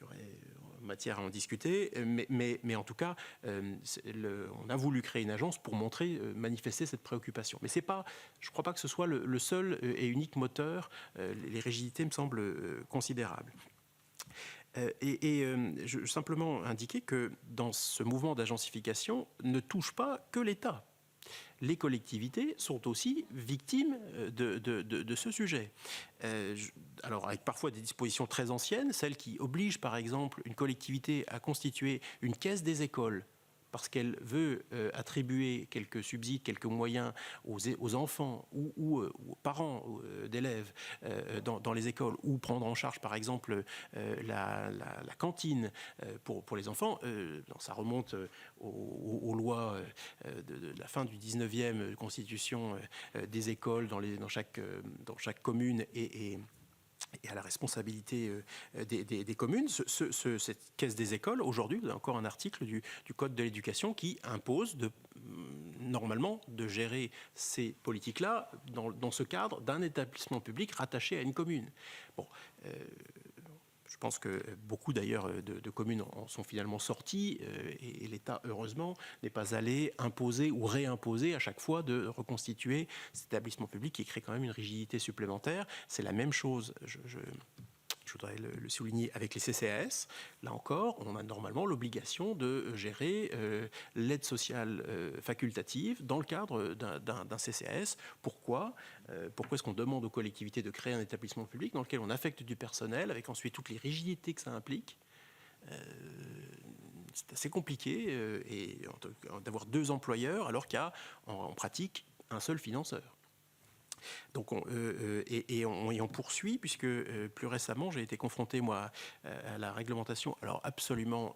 y aurait matière à en discuter, mais en tout cas, on a voulu créer une agence pour manifester cette préoccupation. Mais je ne crois pas que ce soit le seul et unique moteur. Les rigidités me semblent considérables. Je veux simplement indiquer que dans ce mouvement d'agencification ne touche pas que l'État. les collectivités sont aussi victimes de ce sujet. Alors, avec parfois des dispositions très anciennes, celles qui obligent, par exemple, une collectivité à constituer une caisse des écoles parce qu'elle veut attribuer quelques subsides, quelques moyens aux enfants ou aux parents d'élèves dans les écoles, ou prendre en charge, par exemple, la cantine pour les enfants. Ça remonte aux lois de la fin du 19e, constitution des écoles dans chaque commune et à la responsabilité des communes. Cette caisse des écoles, aujourd'hui, vous avez encore un article du Code de l'éducation qui impose normalement de gérer ces politiques-là dans ce cadre d'un établissement public rattaché à une commune. Bon, je pense que beaucoup d'ailleurs de communes en sont finalement sorties et l'État, heureusement, n'est pas allé imposer ou réimposer à chaque fois de reconstituer cet établissement public qui crée quand même une rigidité supplémentaire. C'est la même chose, je voudrais le souligner, avec les CCAS. Là encore, on a normalement l'obligation de gérer l'aide sociale facultative dans le cadre d'un CCAS. Pourquoi est-ce qu'on demande aux collectivités de créer un établissement public dans lequel on affecte du personnel, avec ensuite toutes les rigidités que ça implique? C'est assez compliqué d'avoir deux employeurs alors qu'il y a en pratique un seul financeur. Donc on poursuit, puisque plus récemment j'ai été confronté moi à la réglementation alors absolument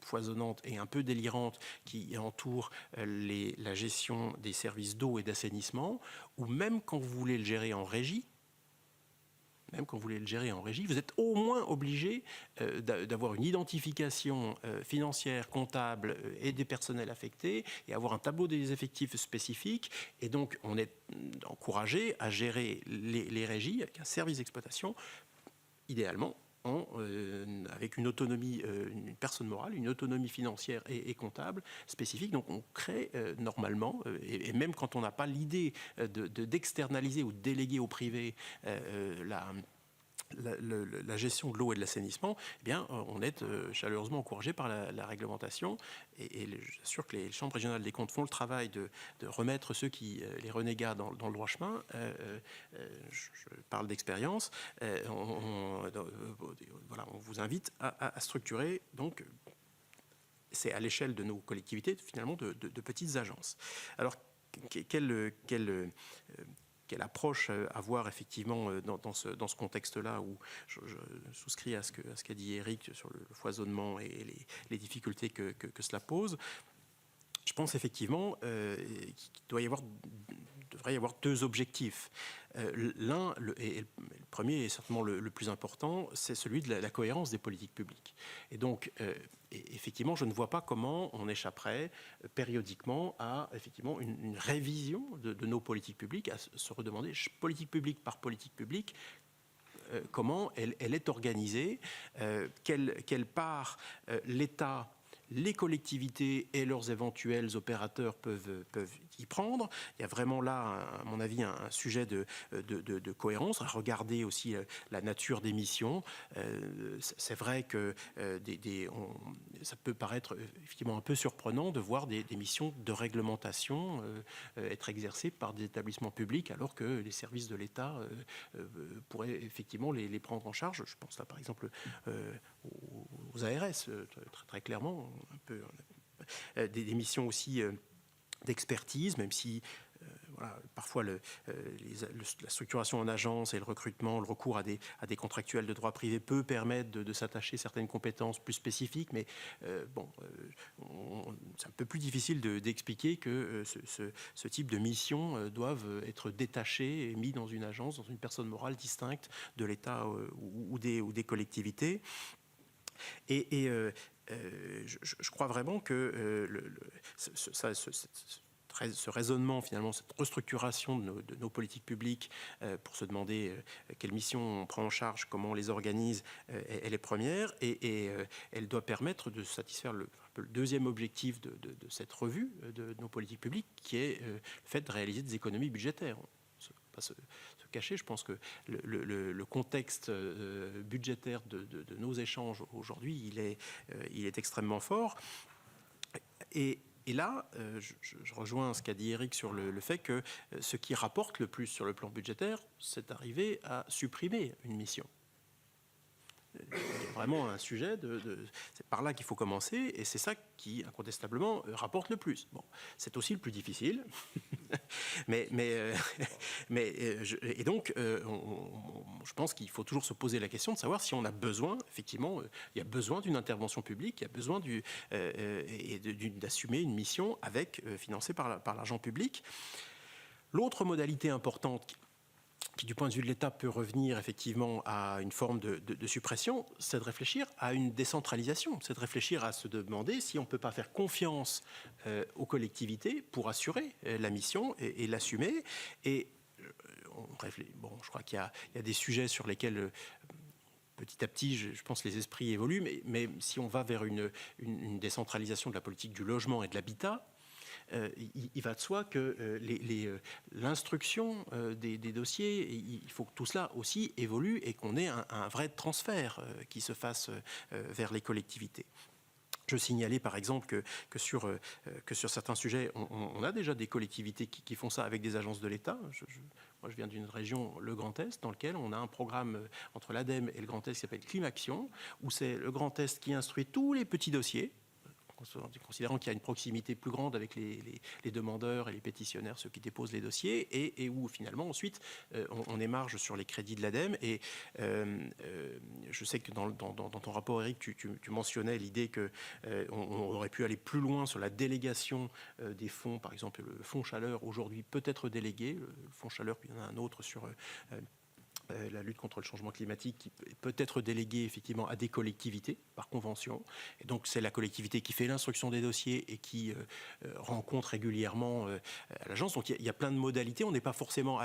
foisonnante et un peu délirante qui entoure la gestion des services d'eau et d'assainissement, où même quand vous voulez le gérer en régie, vous êtes au moins obligé d'avoir une identification financière, comptable et des personnels affectés, et avoir un tableau des effectifs spécifiques. Et donc, on est encouragé à gérer les régies avec un service d'exploitation, idéalement, avec une autonomie, une personne morale, une autonomie financière et comptable spécifique. Donc on crée normalement, et même quand on n'a pas l'idée d'externaliser ou de déléguer au privé la gestion de l'eau et de l'assainissement, eh bien, on est chaleureusement encouragé par la réglementation. Et j'assure que les chambres régionales des comptes font le travail de remettre ceux qui les renégats dans le droit chemin. Je parle d'expérience. On vous invite à structurer, donc, c'est à l'échelle de nos collectivités, finalement, de petites agences. Alors, quelle approche avoir effectivement dans ce contexte-là, où je souscris à ce qu'a dit Éric sur le foisonnement et les difficultés que cela pose. Je pense effectivement qu'il devrait y avoir deux objectifs. L'un, et le premier est certainement le plus important, c'est celui de la cohérence des politiques publiques. Et donc, effectivement, je ne vois pas comment on échapperait périodiquement à effectivement une révision de nos politiques publiques, à se redemander, politique publique par politique publique, comment elle est organisée, quelle part l'État, les collectivités et leurs éventuels opérateurs peuvent y prendre. Il y a vraiment là, à mon avis, un sujet de cohérence, à regarder aussi la nature des missions. C'est vrai que ça peut paraître effectivement un peu surprenant de voir des missions de réglementation être exercées par des établissements publics, alors que les services de l'État pourraient effectivement les prendre en charge. Je pense là par exemple aux ARS, très clairement, un peu des missions aussi d'expertise, même si parfois la structuration en agence et le recrutement, le recours à des contractuels de droit privé peut permettre de s'attacher certaines compétences plus spécifiques, mais c'est un peu plus difficile d'expliquer que ce type de missions doivent être détachées et mis dans une agence, dans une personne morale distincte de l'État ou des collectivités. Et je crois vraiment que ce raisonnement, finalement, cette restructuration de nos politiques publiques pour se demander quelles missions on prend en charge, comment on les organise, elle est première, et elle doit permettre de satisfaire le deuxième objectif de cette revue de nos politiques publiques, qui est le fait de réaliser des économies budgétaires. Pas se cacher, je pense que le contexte budgétaire de nos échanges aujourd'hui, il est extrêmement fort. Et Et là, je rejoins ce qu'a dit Eric sur le fait que ce qui rapporte le plus sur le plan budgétaire, c'est d'arriver à supprimer une mission. Il y a vraiment un sujet, c'est par là qu'il faut commencer, et c'est ça qui, incontestablement, rapporte le plus. Bon, c'est aussi le plus difficile, et donc, je pense qu'il faut toujours se poser la question de savoir si on a besoin, effectivement, il y a besoin d'une intervention publique, il y a besoin d'assumer une mission financée par l'argent public. L'autre modalité importante qui, du point de vue de l'État, peut revenir effectivement à une forme de suppression, c'est de réfléchir à une décentralisation, c'est de réfléchir à se demander si on ne peut pas faire confiance aux collectivités pour assurer la mission et l'assumer. Et je crois qu'il y a des sujets sur lesquels petit à petit, je pense que les esprits évoluent, mais si on va vers une décentralisation de la politique du logement et de l'habitat, il va de soi que l'instruction des dossiers, il faut que tout cela aussi évolue et qu'on ait un vrai transfert qui se fasse vers les collectivités. Je signalais par exemple que sur certains sujets, on a déjà des collectivités qui font ça avec des agences de l'État. Moi, je viens d'une région, le Grand Est, dans lequel on a un programme entre l'ADEME et le Grand Est qui s'appelle Climaction, où c'est le Grand Est qui instruit tous les petits dossiers, considérant qu'il y a une proximité plus grande avec les demandeurs et les pétitionnaires, ceux qui déposent les dossiers, et où finalement ensuite on émarge sur les crédits de l'ADEME. Et je sais que dans ton rapport, Eric, tu mentionnais l'idée qu'on aurait pu aller plus loin sur la délégation des fonds. Par exemple, le fonds chaleur aujourd'hui peut être délégué. Le fonds chaleur, puis il y en a un autre sur la lutte contre le changement climatique qui peut être déléguée effectivement à des collectivités par convention. Et donc c'est la collectivité qui fait l'instruction des dossiers et qui rencontre régulièrement à l'agence. Donc il y a plein de modalités. On n'est pas forcément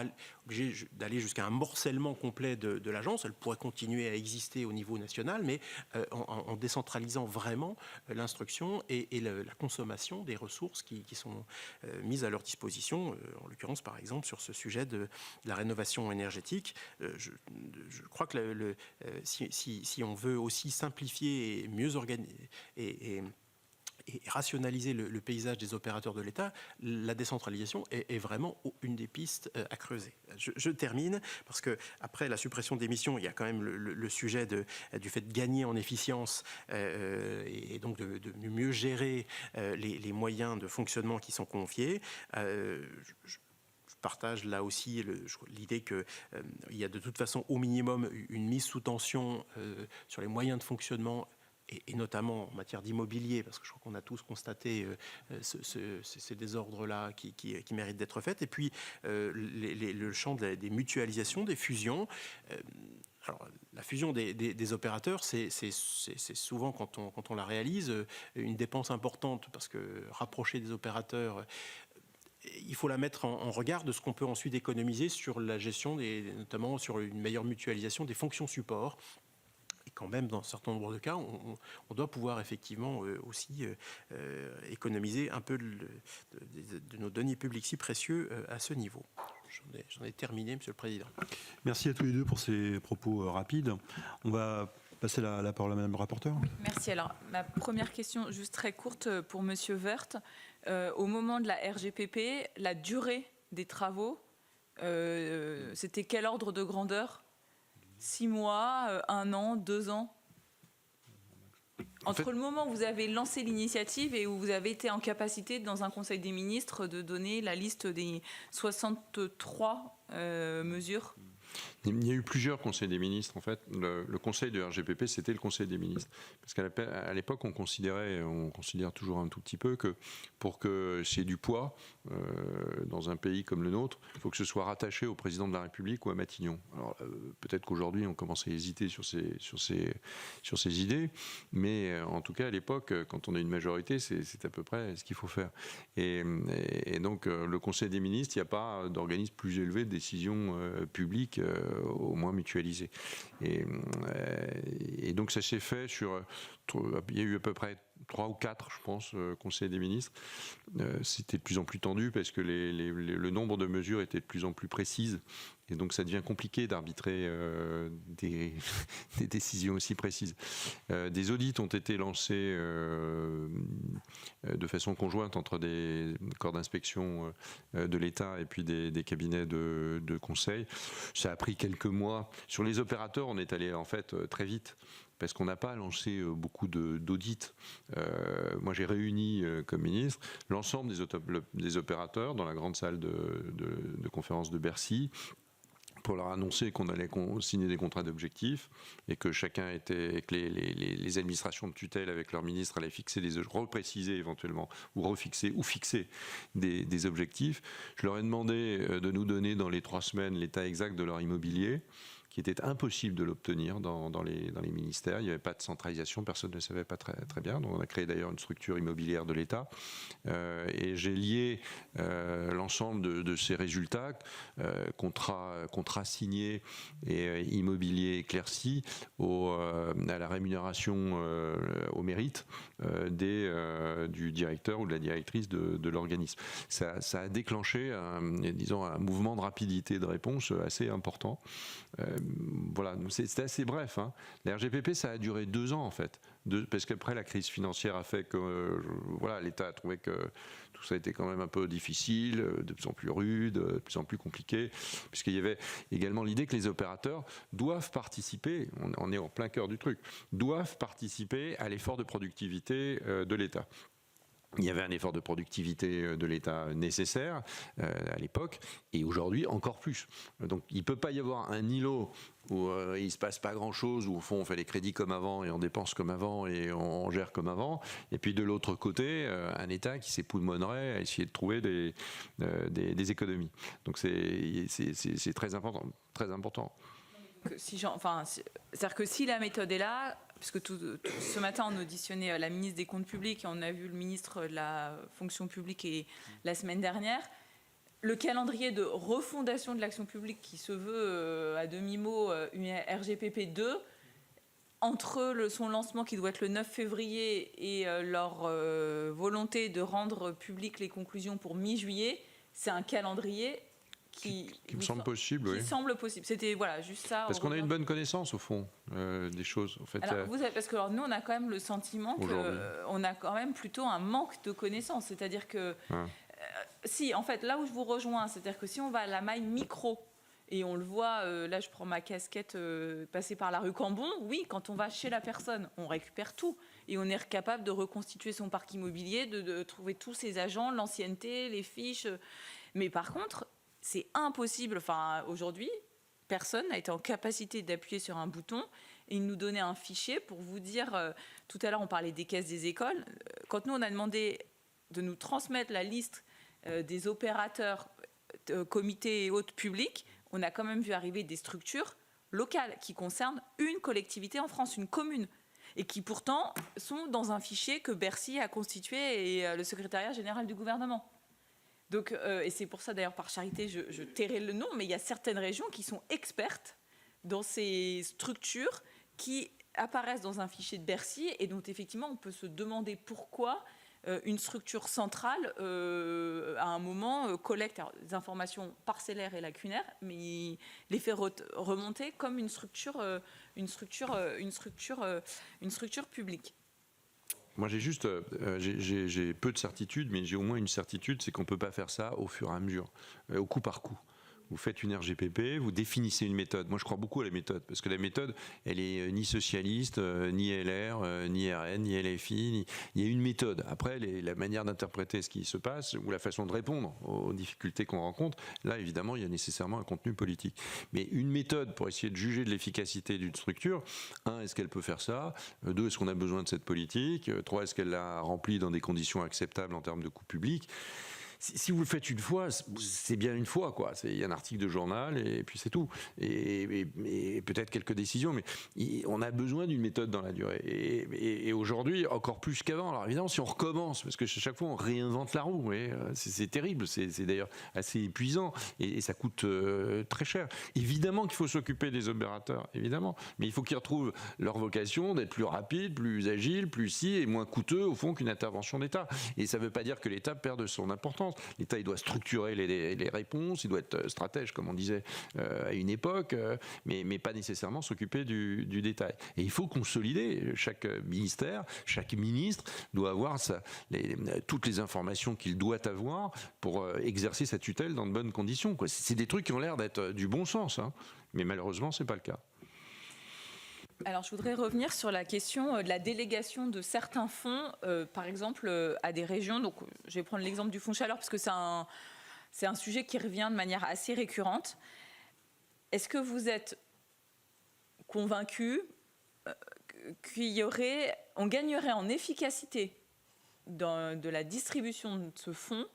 obligé d'aller jusqu'à un morcellement complet de l'agence. Elle pourrait continuer à exister au niveau national, mais en décentralisant vraiment l'instruction et la consommation des ressources qui sont mises à leur disposition. En l'occurrence, par exemple, sur ce sujet de la rénovation énergétique, je crois que si on veut aussi simplifier et mieux organiser et rationaliser le paysage des opérateurs de l'État, la décentralisation est vraiment une des pistes à creuser. Je termine, parce qu'après la suppression des missions, il y a quand même le sujet du fait de gagner en efficience et donc de mieux gérer les moyens de fonctionnement qui sont confiés. Je partage là aussi l'idée qu'il y a de toute façon au minimum une mise sous tension sur les moyens de fonctionnement et notamment en matière d'immobilier, parce que je crois qu'on a tous constaté ces désordres-là qui méritent d'être faits. Et puis le champ des mutualisations, des fusions. Alors, la fusion des opérateurs, c'est souvent, quand on la réalise, une dépense importante, parce que rapprocher des opérateurs, il faut la mettre en regard de ce qu'on peut ensuite économiser sur la gestion, notamment sur une meilleure mutualisation des fonctions support. Et quand même, dans un certain nombre de cas, on doit pouvoir effectivement aussi économiser un peu de nos deniers publics si précieux à ce niveau. J'en ai terminé, Monsieur le Président. Merci à tous les deux pour ces propos rapides. On va passer la parole à Madame le rapporteur. Oui, merci. Alors, ma première question, juste très courte pour Monsieur Woerth. Au moment de la RGPP, la durée des travaux, c'était quel ordre de grandeur ? 6 mois, 1 an, 2 ans ? Entre le moment où vous avez lancé l'initiative et où vous avez été en capacité, dans un Conseil des ministres, de donner la liste des 63 mesures ? Il y a eu plusieurs conseils des ministres, en fait. Le conseil de RGPP, c'était le conseil des ministres. Parce qu'à l'époque, on considère toujours un tout petit peu que pour que c'est du poids dans un pays comme le nôtre, il faut que ce soit rattaché au président de la République ou à Matignon. Alors, peut-être qu'aujourd'hui, on commence à hésiter sur ces idées, mais en tout cas, à l'époque, quand on a une majorité, c'est à peu près ce qu'il faut faire. Et donc, le conseil des ministres, il n'y a pas d'organisme plus élevé de décision publique au moins mutualisé. Et donc ça s'est fait il y a eu à peu près 3 ou 4, je pense, Conseil des ministres. C'était de plus en plus tendu parce que le nombre de mesures était de plus en plus précises. Et donc ça devient compliqué d'arbitrer des décisions aussi précises. Des audits ont été lancés de façon conjointe entre des corps d'inspection de l'État et puis des cabinets de conseil. Ça a pris quelques mois. Sur les opérateurs, on est allé en fait très vite, parce qu'on n'a pas lancé beaucoup d'audits. Moi, j'ai réuni comme ministre l'ensemble des opérateurs dans la grande salle de conférence de Bercy, pour leur annoncer qu'on allait signer des contrats d'objectifs et que chacun était, que les administrations de tutelle avec leur ministre allaient fixer repréciser éventuellement ou refixer ou fixer des objectifs. Je leur ai demandé de nous donner dans les 3 semaines l'état exact de leur immobilier, qui était impossible de l'obtenir dans les ministères. Il n'y avait pas de centralisation, personne ne le savait pas très bien. Donc on a créé d'ailleurs une structure immobilière de l'État. Et j'ai lié l'ensemble de ces résultats, contrats signés et immobilier éclairci, à la rémunération au mérite du directeur ou de la directrice de l'organisme. Ça a déclenché un mouvement de rapidité de réponse assez important. Voilà, c'était assez bref. Hein. La RGPP, ça a duré 2 ans en fait, parce qu'après la crise financière a fait que l'État a trouvé que tout ça était quand même un peu difficile, de plus en plus rude, de plus en plus compliqué, puisqu'il y avait également l'idée que les opérateurs doivent participer, on est en plein cœur du truc, doivent participer à l'effort de productivité de l'État. Il y avait un effort de productivité de l'État nécessaire à l'époque, et aujourd'hui encore plus. Donc il ne peut pas y avoir un îlot où il ne se passe pas grand-chose, où au fond on fait les crédits comme avant et on dépense comme avant et on gère comme avant, et puis de l'autre côté un État qui s'époumonerait à essayer de trouver des économies. Donc c'est très important. Très important. C'est-à-dire que si la méthode est là, puisque ce matin on auditionnait la ministre des Comptes publics et on a vu le ministre de la Fonction publique la semaine dernière, le calendrier de refondation de l'action publique qui se veut à demi-mot une RGPP 2, entre son lancement qui doit être le 9 février et leur volonté de rendre publiques les conclusions pour mi-juillet, c'est un calendrier qui me semble possible, oui. Qui semble possible. C'était juste ça. Parce qu'on a une bonne connaissance au fond des choses. En fait, alors, parce que nous, on a quand même le sentiment qu'on a quand même plutôt un manque de connaissances. C'est-à-dire que si, en fait, là où je vous rejoins, c'est-à-dire que si on va à la maille micro, et on le voit, là je prends ma casquette passer par la rue Cambon, oui, quand on va chez la personne, on récupère tout. Et on est capable de reconstituer son parc immobilier, de trouver tous ses agents, l'ancienneté, les fiches. Mais par contre, c'est impossible. Aujourd'hui, personne n'a été en capacité d'appuyer sur un bouton et nous donner un fichier pour vous dire. Tout à l'heure, on parlait des caisses des écoles. Quand nous, on a demandé de nous transmettre la liste des opérateurs, comités et autres publics, on a quand même vu arriver des structures locales qui concernent une collectivité en France, une commune, et qui pourtant sont dans un fichier que Bercy a constitué et le secrétariat général du gouvernement. Donc, et c'est pour ça d'ailleurs par charité je tairai le nom, mais il y a certaines régions qui sont expertes dans ces structures qui apparaissent dans un fichier de Bercy et dont effectivement on peut se demander pourquoi une structure centrale à un moment collecte des informations parcellaires et lacunaires, mais les fait remonter comme une structure publique. Moi, j'ai peu de certitudes, mais j'ai au moins une certitude, c'est qu'on ne peut pas faire ça au fur et à mesure, au coup par coup. Vous faites une RGPP, vous définissez une méthode. Moi, je crois beaucoup à la méthode, parce que la méthode, elle est ni socialiste, ni LR, ni RN, ni LFI. Il y a une méthode. Après, la manière d'interpréter ce qui se passe, ou la façon de répondre aux difficultés qu'on rencontre, là, évidemment, il y a nécessairement un contenu politique. Mais une méthode pour essayer de juger de l'efficacité d'une structure, 1, est-ce qu'elle peut faire ça ? 2, est-ce qu'on a besoin de cette politique ? 3, est-ce qu'elle l'a remplie dans des conditions acceptables en termes de coûts publics ? si vous le faites une fois, c'est bien une fois, quoi. Il y a un article de journal et puis c'est tout. Et peut-être quelques décisions, mais on a besoin d'une méthode dans la durée. Et aujourd'hui, encore plus qu'avant. Alors évidemment, si on recommence, parce que chaque fois on réinvente la roue, c'est terrible. C'est d'ailleurs assez épuisant et ça coûte très cher. Évidemment qu'il faut s'occuper des opérateurs, évidemment, mais il faut qu'ils retrouvent leur vocation d'être plus rapides, plus agiles, plus et moins coûteux au fond qu'une intervention d'État. Et ça ne veut pas dire que l'État perde son importance. L'État, il doit structurer les réponses, il doit être stratège, comme on disait à une époque, mais pas nécessairement s'occuper du détail. Et il faut consolider. Chaque ministère, chaque ministre doit avoir toutes les informations qu'il doit avoir pour exercer sa tutelle dans de bonnes conditions. C'est des trucs qui ont l'air d'être du bon sens, mais malheureusement, ce n'est pas le cas. Alors, je voudrais revenir sur la question de la délégation de certains fonds, par exemple, à des régions. Donc, je vais prendre l'exemple du fonds chaleur, parce que c'est un sujet qui revient de manière assez récurrente. Est-ce que vous êtes convaincu qu'on gagnerait en efficacité de la distribution de ce fonds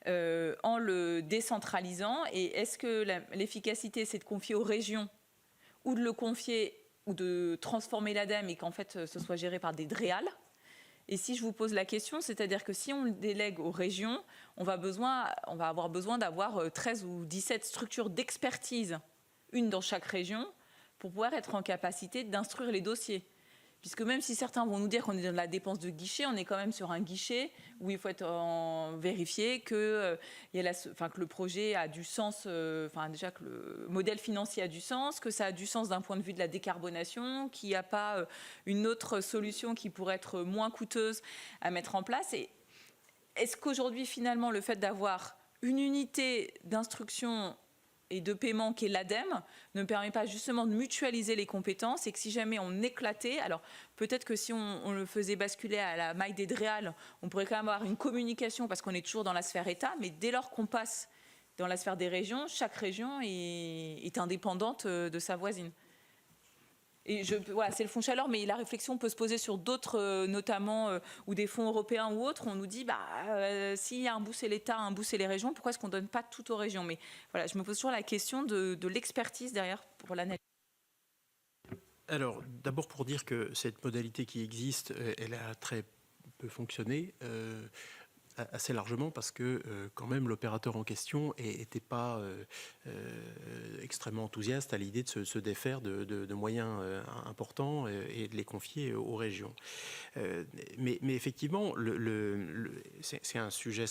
en le décentralisant? Et est-ce que l'efficacité, c'est de confier aux régions ou de le confier ou de transformer l'ADEME et qu'en fait ce soit géré par des DREAL? Et si je vous pose la question, c'est-à-dire que si on le délègue aux régions, on va avoir besoin d'avoir 13 ou 17 structures d'expertise, une dans chaque région, pour pouvoir être en capacité d'instruire les dossiers. Puisque même si certains vont nous dire qu'on est dans la dépense de guichet, on est quand même sur un guichet où il faut vérifier que le projet a du sens, déjà que le modèle financier a du sens, que ça a du sens d'un point de vue de la décarbonation, qu'il n'y a pas une autre solution qui pourrait être moins coûteuse à mettre en place. Et est-ce qu'aujourd'hui, finalement, le fait d'avoir une unité d'instruction et de paiement qui est l'ADEME ne permet pas justement de mutualiser les compétences, et que si jamais on éclatait, alors peut-être que si on le faisait basculer à la maille des DREAL, on pourrait quand même avoir une communication parce qu'on est toujours dans la sphère État, mais dès lors qu'on passe dans la sphère des régions, chaque région est indépendante de sa voisine. Et c'est le fonds chaleur, mais la réflexion peut se poser sur d'autres, notamment, ou des fonds européens ou autres. On nous dit, s'il y a un bout c'est l'État, un bout c'est les régions, pourquoi est-ce qu'on ne donne pas tout aux régions? Mais voilà, je me pose toujours la question de l'expertise derrière pour l'analyse. Alors, d'abord pour dire que cette modalité qui existe, elle a très peu fonctionné. Assez largement parce que quand même l'opérateur en question n'était pas extrêmement enthousiaste à l'idée de se défaire de moyens importants et de les confier aux régions. Mais effectivement, c'est un sujet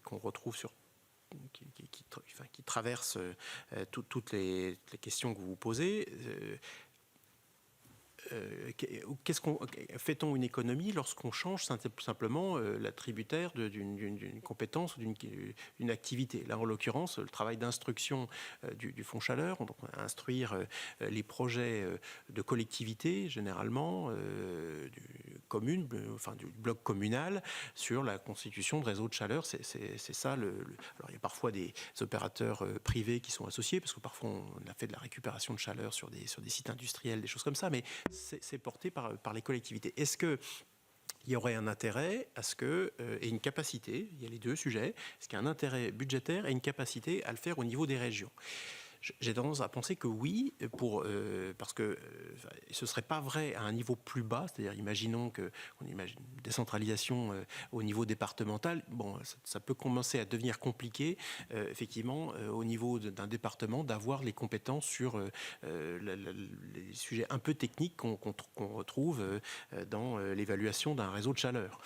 qu'on retrouve qui traverse toutes les questions que vous posez. Fait-on une économie lorsqu'on change simplement l'attributaire d'une compétence ou d'une activité? Là, en l'occurrence, le travail d'instruction du fonds chaleur, on va instruire les projets de collectivité, généralement, du bloc communal, sur la constitution de réseaux de chaleur. C'est ça. Alors, il y a parfois des opérateurs privés qui sont associés, parce que parfois on a fait de la récupération de chaleur sur des sites industriels, des choses comme ça, mais c'est porté par les collectivités. Est-ce qu'il y aurait un intérêt à ce que, et une capacité, il y a les deux sujets, est-ce qu'il y a un intérêt budgétaire et une capacité à le faire au niveau des régions? J'ai tendance à penser que oui, parce que ce ne serait pas vrai à un niveau plus bas, c'est-à-dire imaginons qu'on imagine une décentralisation au niveau départemental. Bon, ça peut commencer à devenir compliqué, effectivement, au niveau d'un département, d'avoir les compétences sur les sujets un peu techniques qu'on retrouve dans l'évaluation d'un réseau de chaleur.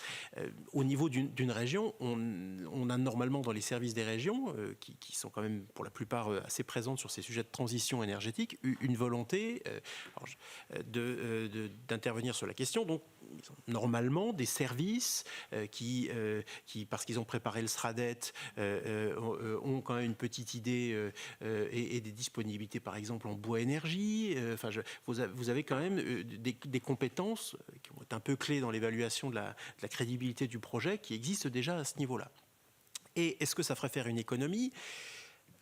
Au niveau d'une région, on a normalement dans les services des régions, qui sont quand même pour la plupart assez présentes sur ces sujets de transition énergétique, une volonté d'intervenir sur la question. Donc, normalement, des services qui parce qu'ils ont préparé le SRADET, ont quand même une petite idée et des disponibilités, par exemple, en bois énergie. Vous avez quand même des compétences qui vont être un peu clés dans l'évaluation de la crédibilité du projet qui existent déjà à ce niveau-là. Et est-ce que ça ferait faire une économie ?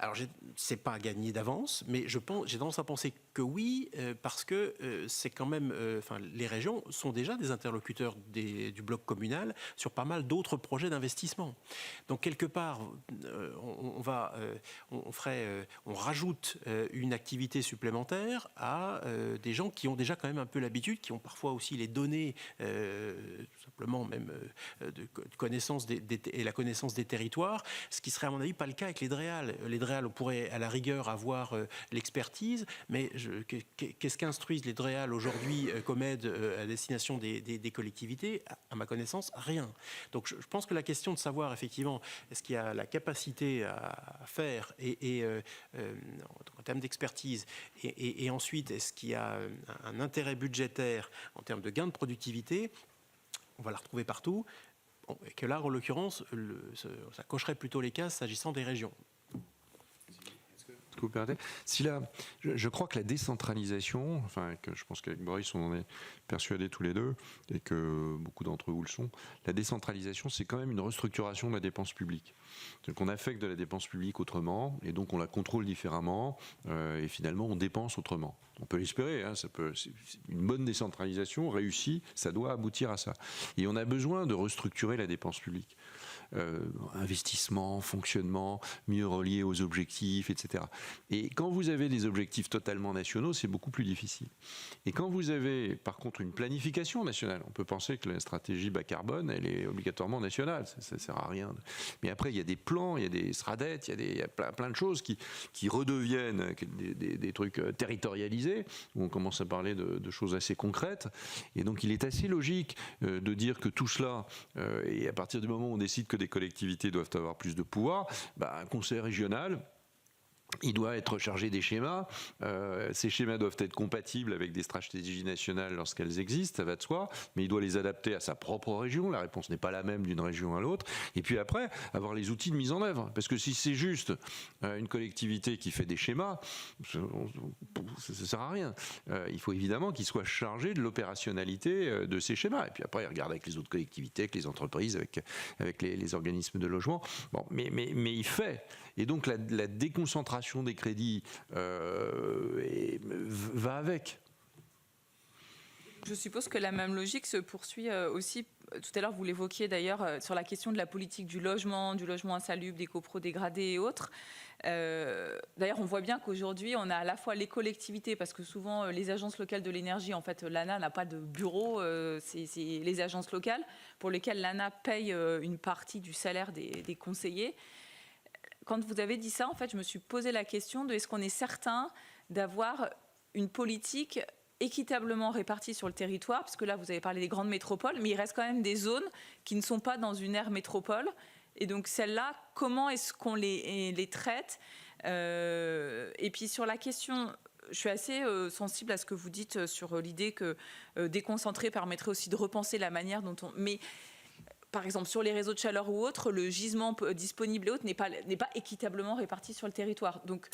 Alors, c'est pas gagné d'avance, mais j'ai tendance à penser que oui, parce que c'est quand même, les régions sont déjà des interlocuteurs du bloc communal sur pas mal d'autres projets d'investissement. Donc quelque part, on rajoute une activité supplémentaire à des gens qui ont déjà quand même un peu l'habitude, qui ont parfois aussi les données, tout simplement même de connaissance et la connaissance des territoires, ce qui serait à mon avis pas le cas avec les DREAL. Les DREAL, on pourrait à la rigueur avoir l'expertise, mais qu'est-ce qu'instruisent les DREAL aujourd'hui comme aide à destination des collectivités? À ma connaissance, rien. Donc je pense que la question de savoir effectivement est-ce qu'il y a la capacité à faire en termes d'expertise et ensuite est-ce qu'il y a un intérêt budgétaire en termes de gain de productivité, on va la retrouver partout. Et que là, en l'occurrence, ça cocherait plutôt les cases s'agissant des régions. Vous permettez. Je crois que la décentralisation, que je pense qu'avec Boris on en est persuadés tous les deux et que beaucoup d'entre vous le sont, la décentralisation c'est quand même une restructuration de la dépense publique. Donc on affecte de la dépense publique autrement et donc on la contrôle différemment et finalement on dépense autrement. On peut l'espérer, c'est une bonne décentralisation réussie, ça doit aboutir à ça. Et on a besoin de restructurer la dépense publique. Investissement, fonctionnement, mieux relié aux objectifs, etc. Et quand vous avez des objectifs totalement nationaux, c'est beaucoup plus difficile. Et quand vous avez, par contre, une planification nationale, on peut penser que la stratégie bas carbone, elle est obligatoirement nationale, ça ne sert à rien. Mais après, il y a des plans, il y a des SRADET, il y a plein de choses qui redeviennent des trucs territorialisés, où on commence à parler de choses assez concrètes. Et donc, il est assez logique de dire que tout cela, et à partir du moment où on décide que des collectivités doivent avoir plus de pouvoir, un conseil régional, il doit être chargé des schémas. Ces schémas doivent être compatibles avec des stratégies nationales lorsqu'elles existent, ça va de soi, mais il doit les adapter à sa propre région. La réponse n'est pas la même d'une région à l'autre. Et puis après, avoir les outils de mise en œuvre. Parce que si c'est juste une collectivité qui fait des schémas, ça ne sert à rien. Il faut évidemment qu'il soit chargé de l'opérationnalité de ces schémas. Et puis après, il regarde avec les autres collectivités, avec les entreprises, avec les organismes de logement. Bon, mais il fait. Et donc la déconcentration des crédits va avec. Je suppose que la même logique se poursuit aussi. Tout à l'heure, vous l'évoquiez d'ailleurs sur la question de la politique du logement insalubre, des copros dégradés et autres. D'ailleurs, on voit bien qu'aujourd'hui, on a à la fois les collectivités, parce que souvent, les agences locales de l'énergie, en fait, l'ANA n'a pas de bureau, c'est les agences locales pour lesquelles l'ANA paye une partie du salaire des conseillers. Quand vous avez dit ça, en fait, je me suis posé la question de est-ce qu'on est certain d'avoir une politique équitablement répartie sur le territoire, parce que là, vous avez parlé des grandes métropoles, mais il reste quand même des zones qui ne sont pas dans une aire métropole. Et donc, celles-là, comment est-ce qu'on les traite Et puis, sur la question, je suis assez sensible à ce que vous dites sur l'idée que déconcentrer permettrait aussi de repenser la manière dont on... Mais, par exemple, sur les réseaux de chaleur ou autres, le gisement disponible et autres n'est pas équitablement réparti sur le territoire. Donc,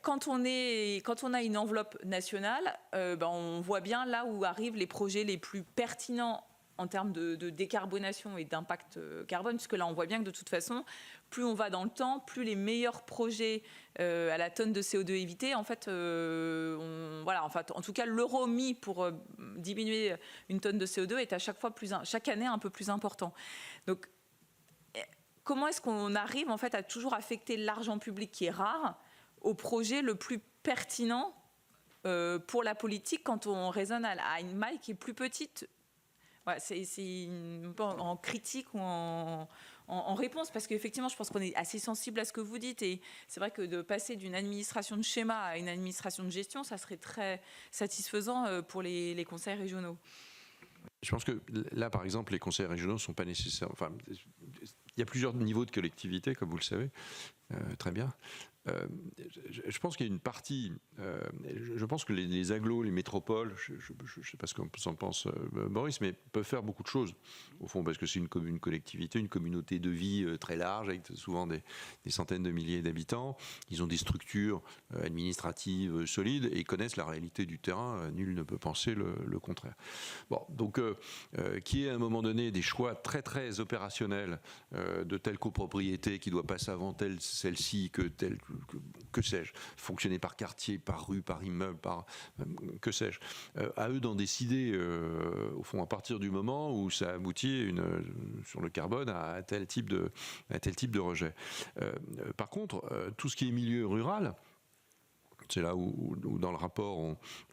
quand on a une enveloppe nationale, on voit bien là où arrivent les projets les plus pertinents en termes de décarbonation et d'impact carbone, puisque là, on voit bien que de toute façon, plus on va dans le temps, plus les meilleurs projets à la tonne de CO2 évité, en fait, en tout cas, l'euro mis pour diminuer une tonne de CO2 est à chaque année un peu plus important. Donc, comment est-ce qu'on arrive en fait à toujours affecter l'argent public qui est rare au projet le plus pertinent pour la politique quand on raisonne à une maille qui est plus petite? Voilà, c'est en critique ou en réponse, parce qu'effectivement, je pense qu'on est assez sensible à ce que vous dites. Et c'est vrai que de passer d'une administration de schéma à une administration de gestion, ça serait très satisfaisant pour les conseils régionaux. Je pense que là, par exemple, les conseils régionaux ne sont pas nécessaires. Enfin, il y a plusieurs niveaux de collectivité, comme vous le savez, très bien. Je pense qu'il y a une partie, je pense que les agglos, les métropoles, je ne sais pas ce qu'en pense Boris, mais peuvent faire beaucoup de choses, au fond, parce que c'est une collectivité, une communauté de vie très large, avec souvent des centaines de milliers d'habitants. Ils ont des structures administratives solides et ils connaissent la réalité du terrain. Nul ne peut penser le contraire. Bon, donc, qu'il y ait à un moment donné des choix très, très opérationnels de telle copropriété qui doit passer avant celle-ci, que sais-je, fonctionner par quartier, par rue, par immeuble, que sais-je. À eux d'en décider, au fond, à partir du moment où ça aboutit sur le carbone à tel type de rejet. Par contre, tout ce qui est milieu rural, c'est là où dans le rapport,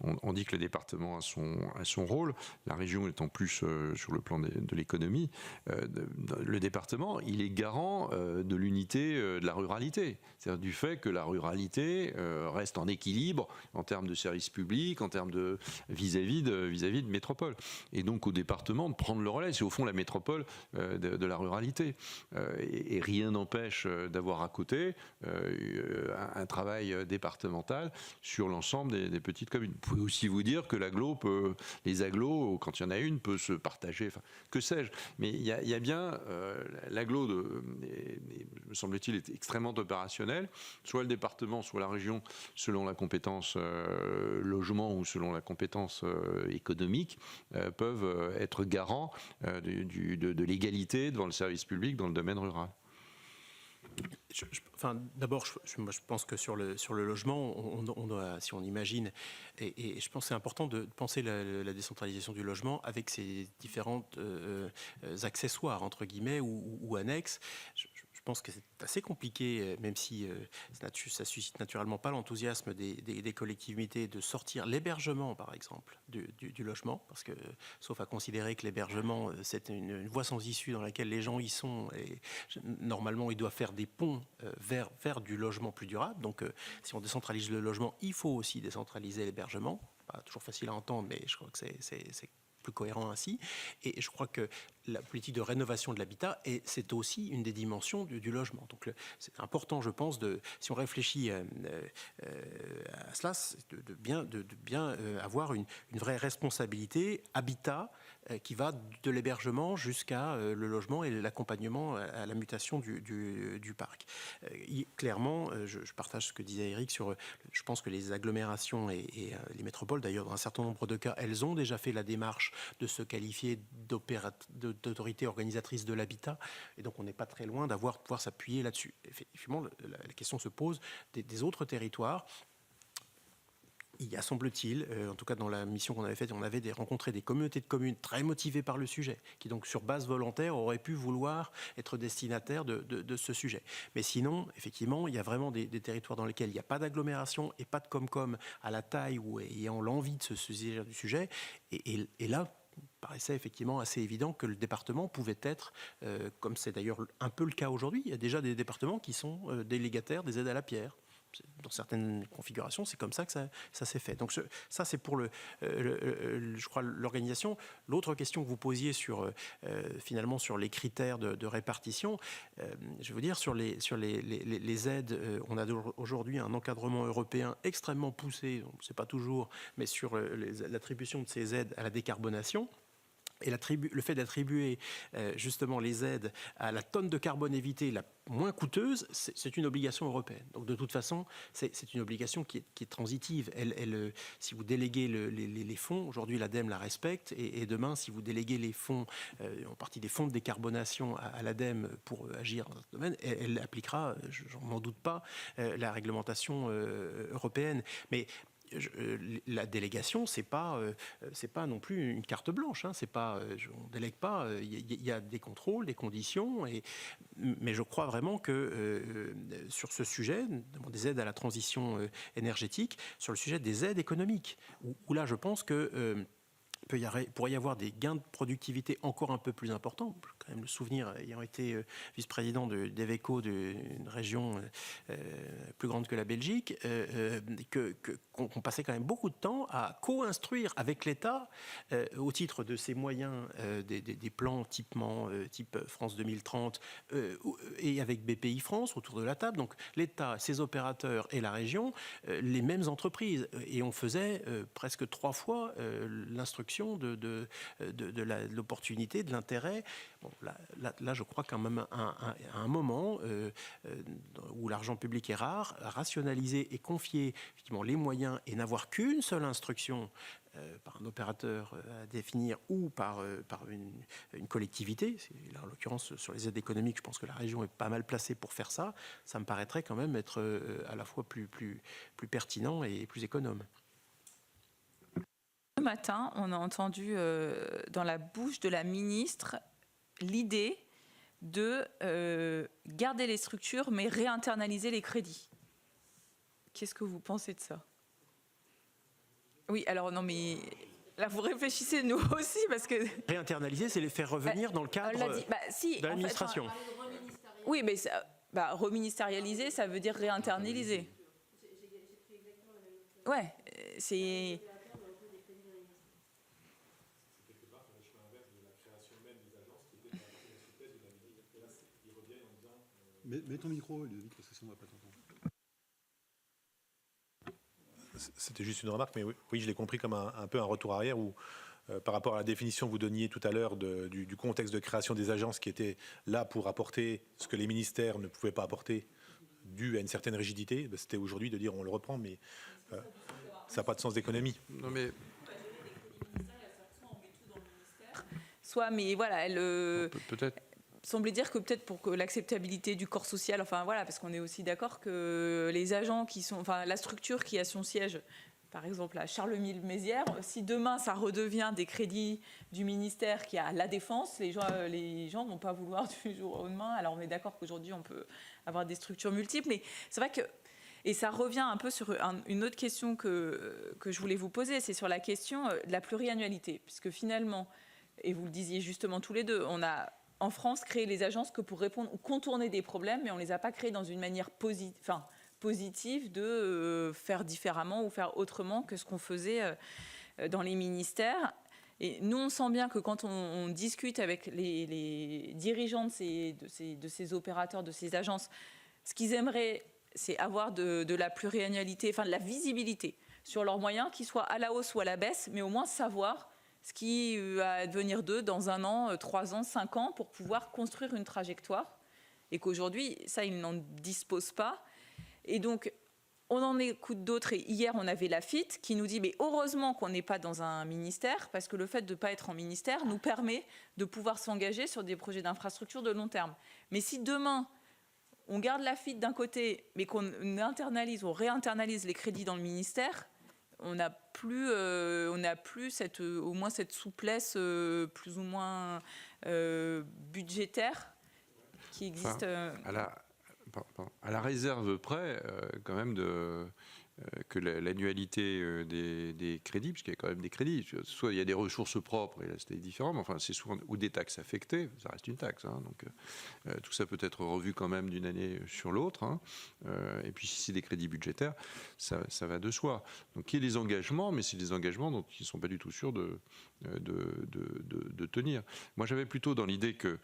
on dit que le département a son rôle, la région étant plus sur le plan de l'économie. Le département, il est garant de l'unité de la ruralité. C'est-à-dire du fait que la ruralité reste en équilibre en termes de services publics, en termes de vis-à-vis de métropole. Et donc au département de prendre le relais. C'est au fond la métropole de la ruralité. Et rien n'empêche d'avoir à côté un travail départemental sur l'ensemble des petites communes. Vous pouvez aussi vous dire que les agglos, quand il y en a une, peut se partager, enfin, que sais-je. Mais il y a bien l'agglo, me semble-t-il, est extrêmement opérationnel. Soit le département, soit la région, selon la compétence logement ou selon la compétence économique, peuvent être garants de l'égalité devant le service public dans le domaine rural. D'abord, je pense que sur le logement, on doit, si on imagine, et je pense que c'est important de penser la décentralisation du logement avec ses différentes accessoires, entre guillemets, ou annexes. Je pense que c'est assez compliqué, même si ça suscite naturellement pas l'enthousiasme des collectivités de sortir l'hébergement, par exemple, du logement, parce que, sauf à considérer que l'hébergement, c'est une voie sans issue dans laquelle les gens y sont, et normalement, ils doivent faire des ponts vers du logement plus durable. Donc, si on décentralise le logement, il faut aussi décentraliser l'hébergement. Pas toujours facile à entendre, mais je crois que c'est plus cohérent ainsi. Et je crois que la politique de rénovation de l'habitat, c'est aussi une des dimensions du logement. Donc c'est important, je pense, si on réfléchit à cela, de bien avoir une vraie responsabilité habitat qui va de l'hébergement jusqu'à le logement et l'accompagnement à la mutation du parc. Clairement, je partage ce que disait Eric je pense que les agglomérations et les métropoles, d'ailleurs dans un certain nombre de cas, elles ont déjà fait la démarche de se qualifier d'autorité organisatrice de l'habitat, et donc on n'est pas très loin pouvoir s'appuyer là-dessus. Effectivement, la question se pose des autres territoires. Il y a, semble-t-il, en tout cas dans la mission qu'on avait faite, on avait rencontré des communautés de communes très motivées par le sujet, qui donc sur base volontaire auraient pu vouloir être destinataires de ce sujet. Mais sinon, effectivement, il y a vraiment des territoires dans lesquels il n'y a pas d'agglomération et pas de Comcom à la taille ou ayant l'envie de se saisir du sujet. Et là, paraissait effectivement assez évident que le département pouvait être, comme c'est d'ailleurs un peu le cas aujourd'hui, il y a déjà des départements qui sont délégataires des aides à la pierre. Dans certaines configurations, c'est comme ça que ça s'est fait. Donc ça, c'est pour je crois, l'organisation. L'autre question que vous posiez finalement sur les critères de répartition, je veux dire, sur les aides, on a aujourd'hui un encadrement européen extrêmement poussé, c'est pas toujours, mais sur l'attribution de ces aides à la décarbonation. Et le fait d'attribuer justement les aides à la tonne de carbone évitée la moins coûteuse, c'est une obligation européenne. Donc de toute façon, c'est une obligation qui est transitive. Si vous déléguez les fonds, aujourd'hui l'ADEME la respecte, et demain, si vous déléguez les fonds, en partie des fonds de décarbonation à l'ADEME pour agir dans ce domaine, elle appliquera, j'en m'en doute pas, la réglementation européenne. Mais la délégation, c'est pas non plus une carte blanche. Hein, c'est pas, on délègue pas. Il y a des contrôles, des conditions. Mais je crois vraiment que sur ce sujet, des aides à la transition énergétique, sur le sujet des aides économiques, où là, je pense que pourrait y avoir des gains de productivité encore un peu plus importants. Quand même le souvenir, ayant été vice-président d'Eveco, d'une région plus grande que la Belgique, qu'on passait quand même beaucoup de temps à co-instruire avec l'État au titre de ses moyens des plans type France 2030 et avec BPI France autour de la table. Donc l'État, ses opérateurs et la région, les mêmes entreprises. Et on faisait presque 3 fois l'instruction de l'opportunité, de l'intérêt. Bon, là, je crois qu'à un moment où l'argent public est rare, rationaliser et confier effectivement les moyens et n'avoir qu'une seule instruction par un opérateur à définir ou par une collectivité, là en l'occurrence sur les aides économiques, je pense que la région est pas mal placée pour faire ça, ça me paraîtrait quand même être à la fois plus pertinent et plus économe. Ce matin, on a entendu dans la bouche de la ministre l'idée de garder les structures mais réinternaliser les crédits. Qu'est-ce que vous pensez de ça ? Oui, alors non mais là vous réfléchissez nous aussi parce que... Réinternaliser, c'est les faire revenir dans le cadre de l'administration. En fait, oui, mais reministérialiser, ça veut dire réinternaliser. Ouais, c'est... Mets ton micro, Ludovic, parce que sinon on ne va pas t'entendre. C'était juste une remarque, mais oui, je l'ai compris comme un peu un retour arrière où, par rapport à la définition que vous donniez tout à l'heure du contexte de création des agences qui étaient là pour apporter ce que les ministères ne pouvaient pas apporter dû à une certaine rigidité, c'était aujourd'hui de dire on le reprend, mais ça n'a pas de sens d'économie. Non mais... Soit, mais voilà, elle... Peut-être... semblait dire que peut-être pour que l'acceptabilité du corps social, enfin voilà, parce qu'on est aussi d'accord que les agents qui sont, enfin la structure qui a son siège, par exemple à Charleville-Mézières, si demain ça redevient des crédits du ministère qui a la défense, les gens ne vont pas vouloir du jour au lendemain. Alors on est d'accord qu'aujourd'hui on peut avoir des structures multiples, mais c'est vrai que, et ça revient un peu sur une autre question que je voulais vous poser, c'est sur la question de la pluriannualité, puisque finalement, et vous le disiez justement tous les deux, on a en France créé les agences que pour répondre ou contourner des problèmes, mais on ne les a pas créées dans une manière positive de faire différemment ou faire autrement que ce qu'on faisait dans les ministères. Et nous, on sent bien que quand on discute avec les dirigeants de ces opérateurs, de ces agences, ce qu'ils aimeraient, c'est avoir de la pluriannualité, enfin de la visibilité sur leurs moyens, qu'ils soient à la hausse ou à la baisse, mais au moins savoir ce qui va advenir d'eux dans 1 an, 3 ans, 5 ans, pour pouvoir construire une trajectoire. Et qu'aujourd'hui, ça, ils n'en disposent pas. Et donc, on en écoute d'autres. Et hier, on avait la FIT qui nous dit, mais heureusement qu'on n'est pas dans un ministère, parce que le fait de ne pas être en ministère nous permet de pouvoir s'engager sur des projets d'infrastructure de long terme. Mais si demain, on garde la FIT d'un côté, mais qu'on internalise, on réinternalise les crédits dans le ministère, on n'a plus au moins cette souplesse plus ou moins budgétaire qui existe. À la réserve près, quand même, que l'annualité des crédits, puisqu'il y a quand même des crédits, soit il y a des ressources propres, et là c'était différent, mais enfin c'est souvent, ou des taxes affectées, ça reste une taxe, hein, donc tout ça peut être revu quand même d'une année sur l'autre, hein, et puis si c'est des crédits budgétaires, ça va de soi. Donc il y a des engagements, mais c'est des engagements dont ils ne sont pas du tout sûrs de tenir. Moi j'avais plutôt dans l'idée que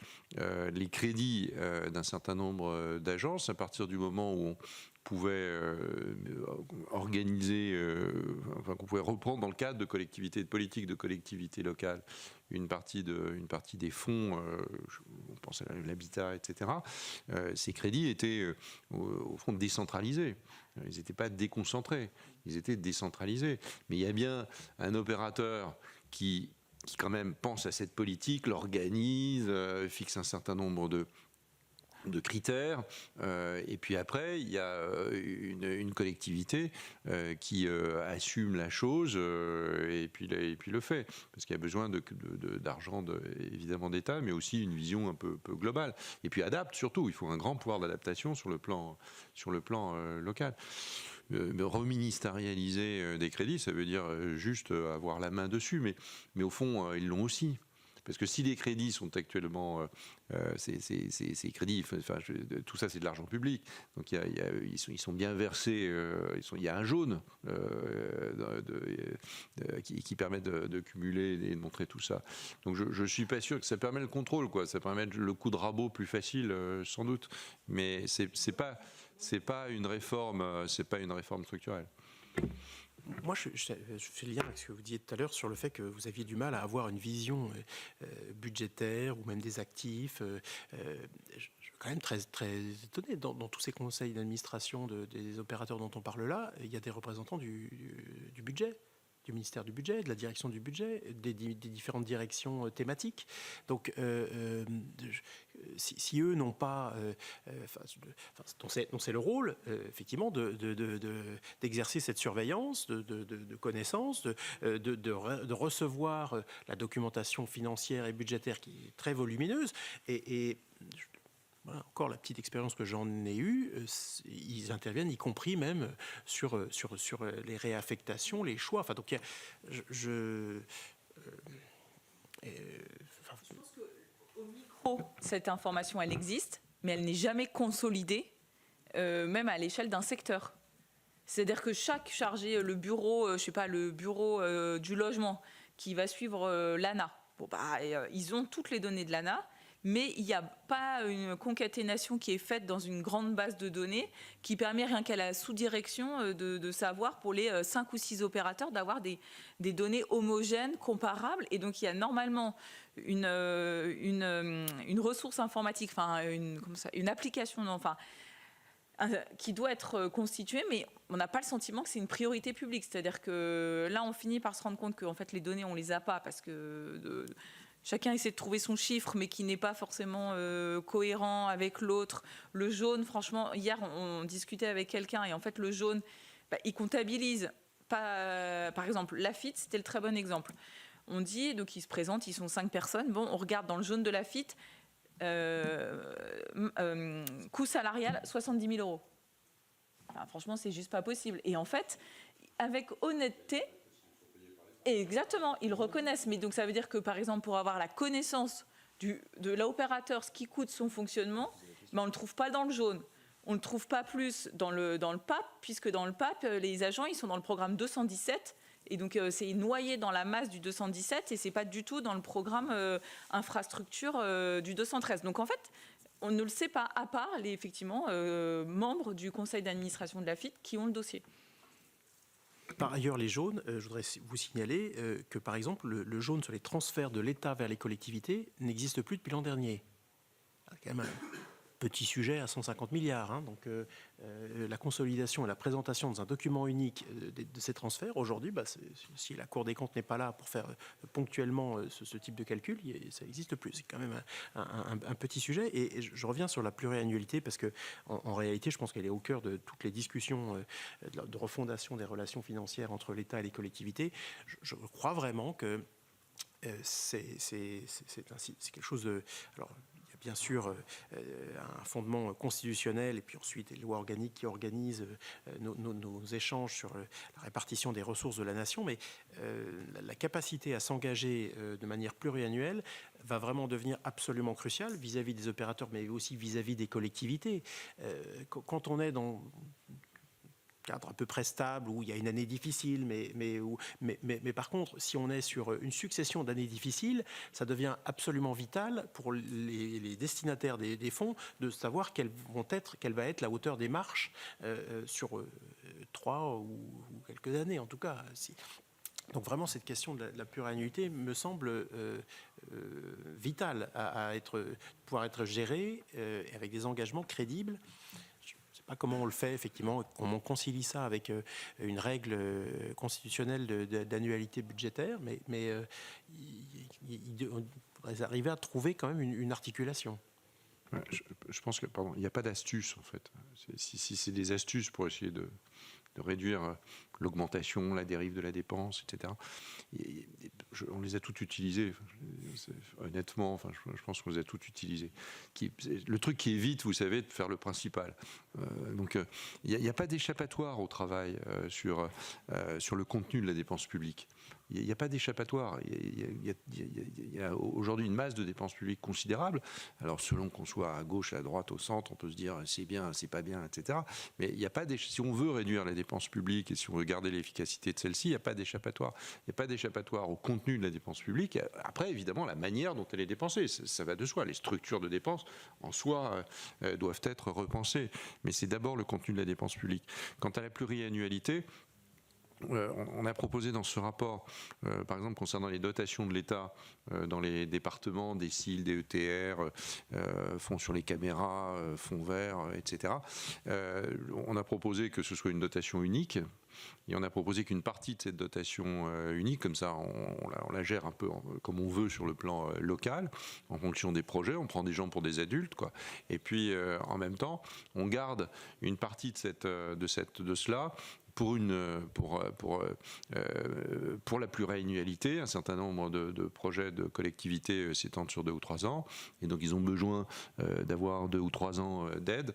les crédits d'un certain nombre d'agences, à partir du moment où on pouvait organiser, qu'on pouvait reprendre dans le cadre de collectivités, de politiques de collectivités locales, une partie des fonds, on pense à l'habitat, etc. Ces crédits étaient au fond décentralisés. Ils n'étaient pas déconcentrés, ils étaient décentralisés. Mais il y a bien un opérateur qui quand même pense à cette politique, l'organise, fixe un certain nombre critères, et puis après il y a une collectivité qui assume la chose et puis le fait, parce qu'il y a besoin d'argent évidemment d'État, mais aussi une vision un peu globale, et puis adapte surtout, il faut un grand pouvoir d'adaptation sur le plan local. Reministérialiser des crédits, ça veut dire juste avoir la main dessus, mais au fond ils l'ont aussi. Parce que si les crédits sont actuellement, ces crédits, tout ça c'est de l'argent public, donc ils sont bien versés, il y a un jaune qui permet de cumuler et de montrer tout ça. Donc je ne suis pas sûr que ça permet le contrôle, quoi. Ça permet le coup de rabot plus facile, sans doute, mais c'est pas une réforme structurelle. Moi, je fais le lien avec ce que vous disiez tout à l'heure sur le fait que vous aviez du mal à avoir une vision budgétaire ou même des actifs. Je suis quand même très, très étonné. Dans tous ces conseils d'administration des opérateurs dont on parle là, il y a des représentants du budget, du ministère du budget, de la direction du budget, des différentes directions thématiques. Donc, si eux n'ont pas, dont c'est le rôle, effectivement, d'exercer cette surveillance, de connaissance, de recevoir la documentation financière et budgétaire qui est très volumineuse, et voilà, encore la petite expérience que j'en ai eue, ils interviennent y compris même sur les réaffectations, les choix. Enfin, donc, je pense qu'au micro, cette information, elle existe, mais elle n'est jamais consolidée, même à l'échelle d'un secteur. C'est-à-dire que chaque chargé, le bureau, le bureau du logement qui va suivre l'ANA, ils ont toutes les données de l'ANA, mais il n'y a pas une concaténation qui est faite dans une grande base de données qui permet, rien qu'à la sous-direction, de savoir pour les 5 ou 6 opérateurs d'avoir des données homogènes, comparables. Et donc il y a normalement une ressource informatique, une application, qui doit être constituée, mais on n'a pas le sentiment que c'est une priorité publique. C'est-à-dire que là, on finit par se rendre compte qu'en fait, les données, on ne les a pas parce que chacun essaie de trouver son chiffre, mais qui n'est pas forcément cohérent avec l'autre. Le jaune, franchement, hier, on discutait avec quelqu'un, et en fait, le jaune, il comptabilise. Par exemple, Lafite, c'était le très bon exemple. On dit, donc ils se présentent, ils sont 5 personnes. Bon, on regarde dans le jaune de Lafite, coût salarial 70 000 €. Enfin, franchement, c'est juste pas possible. Et en fait, avec honnêteté, exactement, ils reconnaissent. Mais donc ça veut dire que, par exemple, pour avoir la connaissance de l'opérateur, ce qui coûte son fonctionnement, on ne le trouve pas dans le jaune. On ne le trouve pas plus dans le PAP, puisque dans le PAP, les agents, ils sont dans le programme 217. Et donc, c'est noyé dans la masse du 217 et ce n'est pas du tout dans le programme infrastructure du 213. Donc, en fait, on ne le sait pas, à part les effectivement membres du conseil d'administration de Lafite qui ont le dossier. Par ailleurs, les jaunes, je voudrais vous signaler que, par exemple, le jaune sur les transferts de l'État vers les collectivités n'existe plus depuis l'an dernier. C'est quand même un petit sujet à 150 milliards. Hein. Donc, la consolidation et la présentation dans un document unique de ces transferts, aujourd'hui, si la Cour des comptes n'est pas là pour faire ponctuellement ce type de calcul, ça n'existe plus. C'est quand même un petit sujet. Et je reviens sur la pluriannualité parce qu'en réalité, je pense qu'elle est au cœur de toutes les discussions de refondation des relations financières entre l'État et les collectivités. Je crois vraiment que c'est quelque chose de... Alors, bien sûr un fondement constitutionnel et puis ensuite des lois organiques qui organisent nos échanges sur la répartition des ressources de la nation, mais la capacité à s'engager de manière pluriannuelle va vraiment devenir absolument cruciale vis-à-vis des opérateurs, mais aussi vis-à-vis des collectivités. Quand on est dans cadre à peu près stable, où il y a une année difficile, mais par contre, si on est sur une succession d'années difficiles, ça devient absolument vital pour les destinataires des fonds de savoir quelle va être la hauteur des marches sur 3 ou quelques années, en tout cas. Donc vraiment, cette question de la pluriannualité me semble vitale à pouvoir être gérée avec des engagements crédibles. Pas comment on le fait, effectivement, comment on concilie ça avec une règle constitutionnelle d'annualité budgétaire, mais on devrait arriver à trouver quand même une articulation. Je pense que, pardon, il n'y a pas d'astuce en fait. Si c'est des astuces pour essayer de réduire l'augmentation, la dérive de la dépense, etc. On les a toutes utilisées. Honnêtement, je pense qu'on les a toutes utilisées. Le truc qui évite, vous savez, de faire le principal. Donc, il n'y a pas d'échappatoire au travail sur le contenu de la dépense publique. Il n'y a pas d'échappatoire. Il y a aujourd'hui une masse de dépenses publiques considérable. Alors, selon qu'on soit à gauche, à droite, au centre, on peut se dire c'est bien, c'est pas bien, etc. Mais il n'y a pas si on veut réduire la dépense publique et si on veut garder l'efficacité de celle-ci, il n'y a pas d'échappatoire. Il n'y a pas d'échappatoire au contenu de la dépense publique. Après, évidemment, la manière dont elle est dépensée, ça va de soi. Les structures de dépenses, en soi, doivent être repensées. Mais c'est d'abord le contenu de la dépense publique. Quant à la pluriannualité, on a proposé dans ce rapport, par exemple concernant les dotations de l'État dans les départements, des CIL, des ETR, fonds sur les caméras, fonds verts, etc. On a proposé que ce soit une dotation unique. Et on a proposé qu'une partie de cette dotation unique, comme ça on la gère un peu comme on veut sur le plan local, en fonction des projets, on prend des gens pour des adultes, quoi. Et puis en même temps, on garde une partie de cela pour la pluriannualité. Un certain nombre de projets de collectivités s'étendent sur 2 ou 3 ans, et donc ils ont besoin d'avoir 2 ou 3 ans d'aide,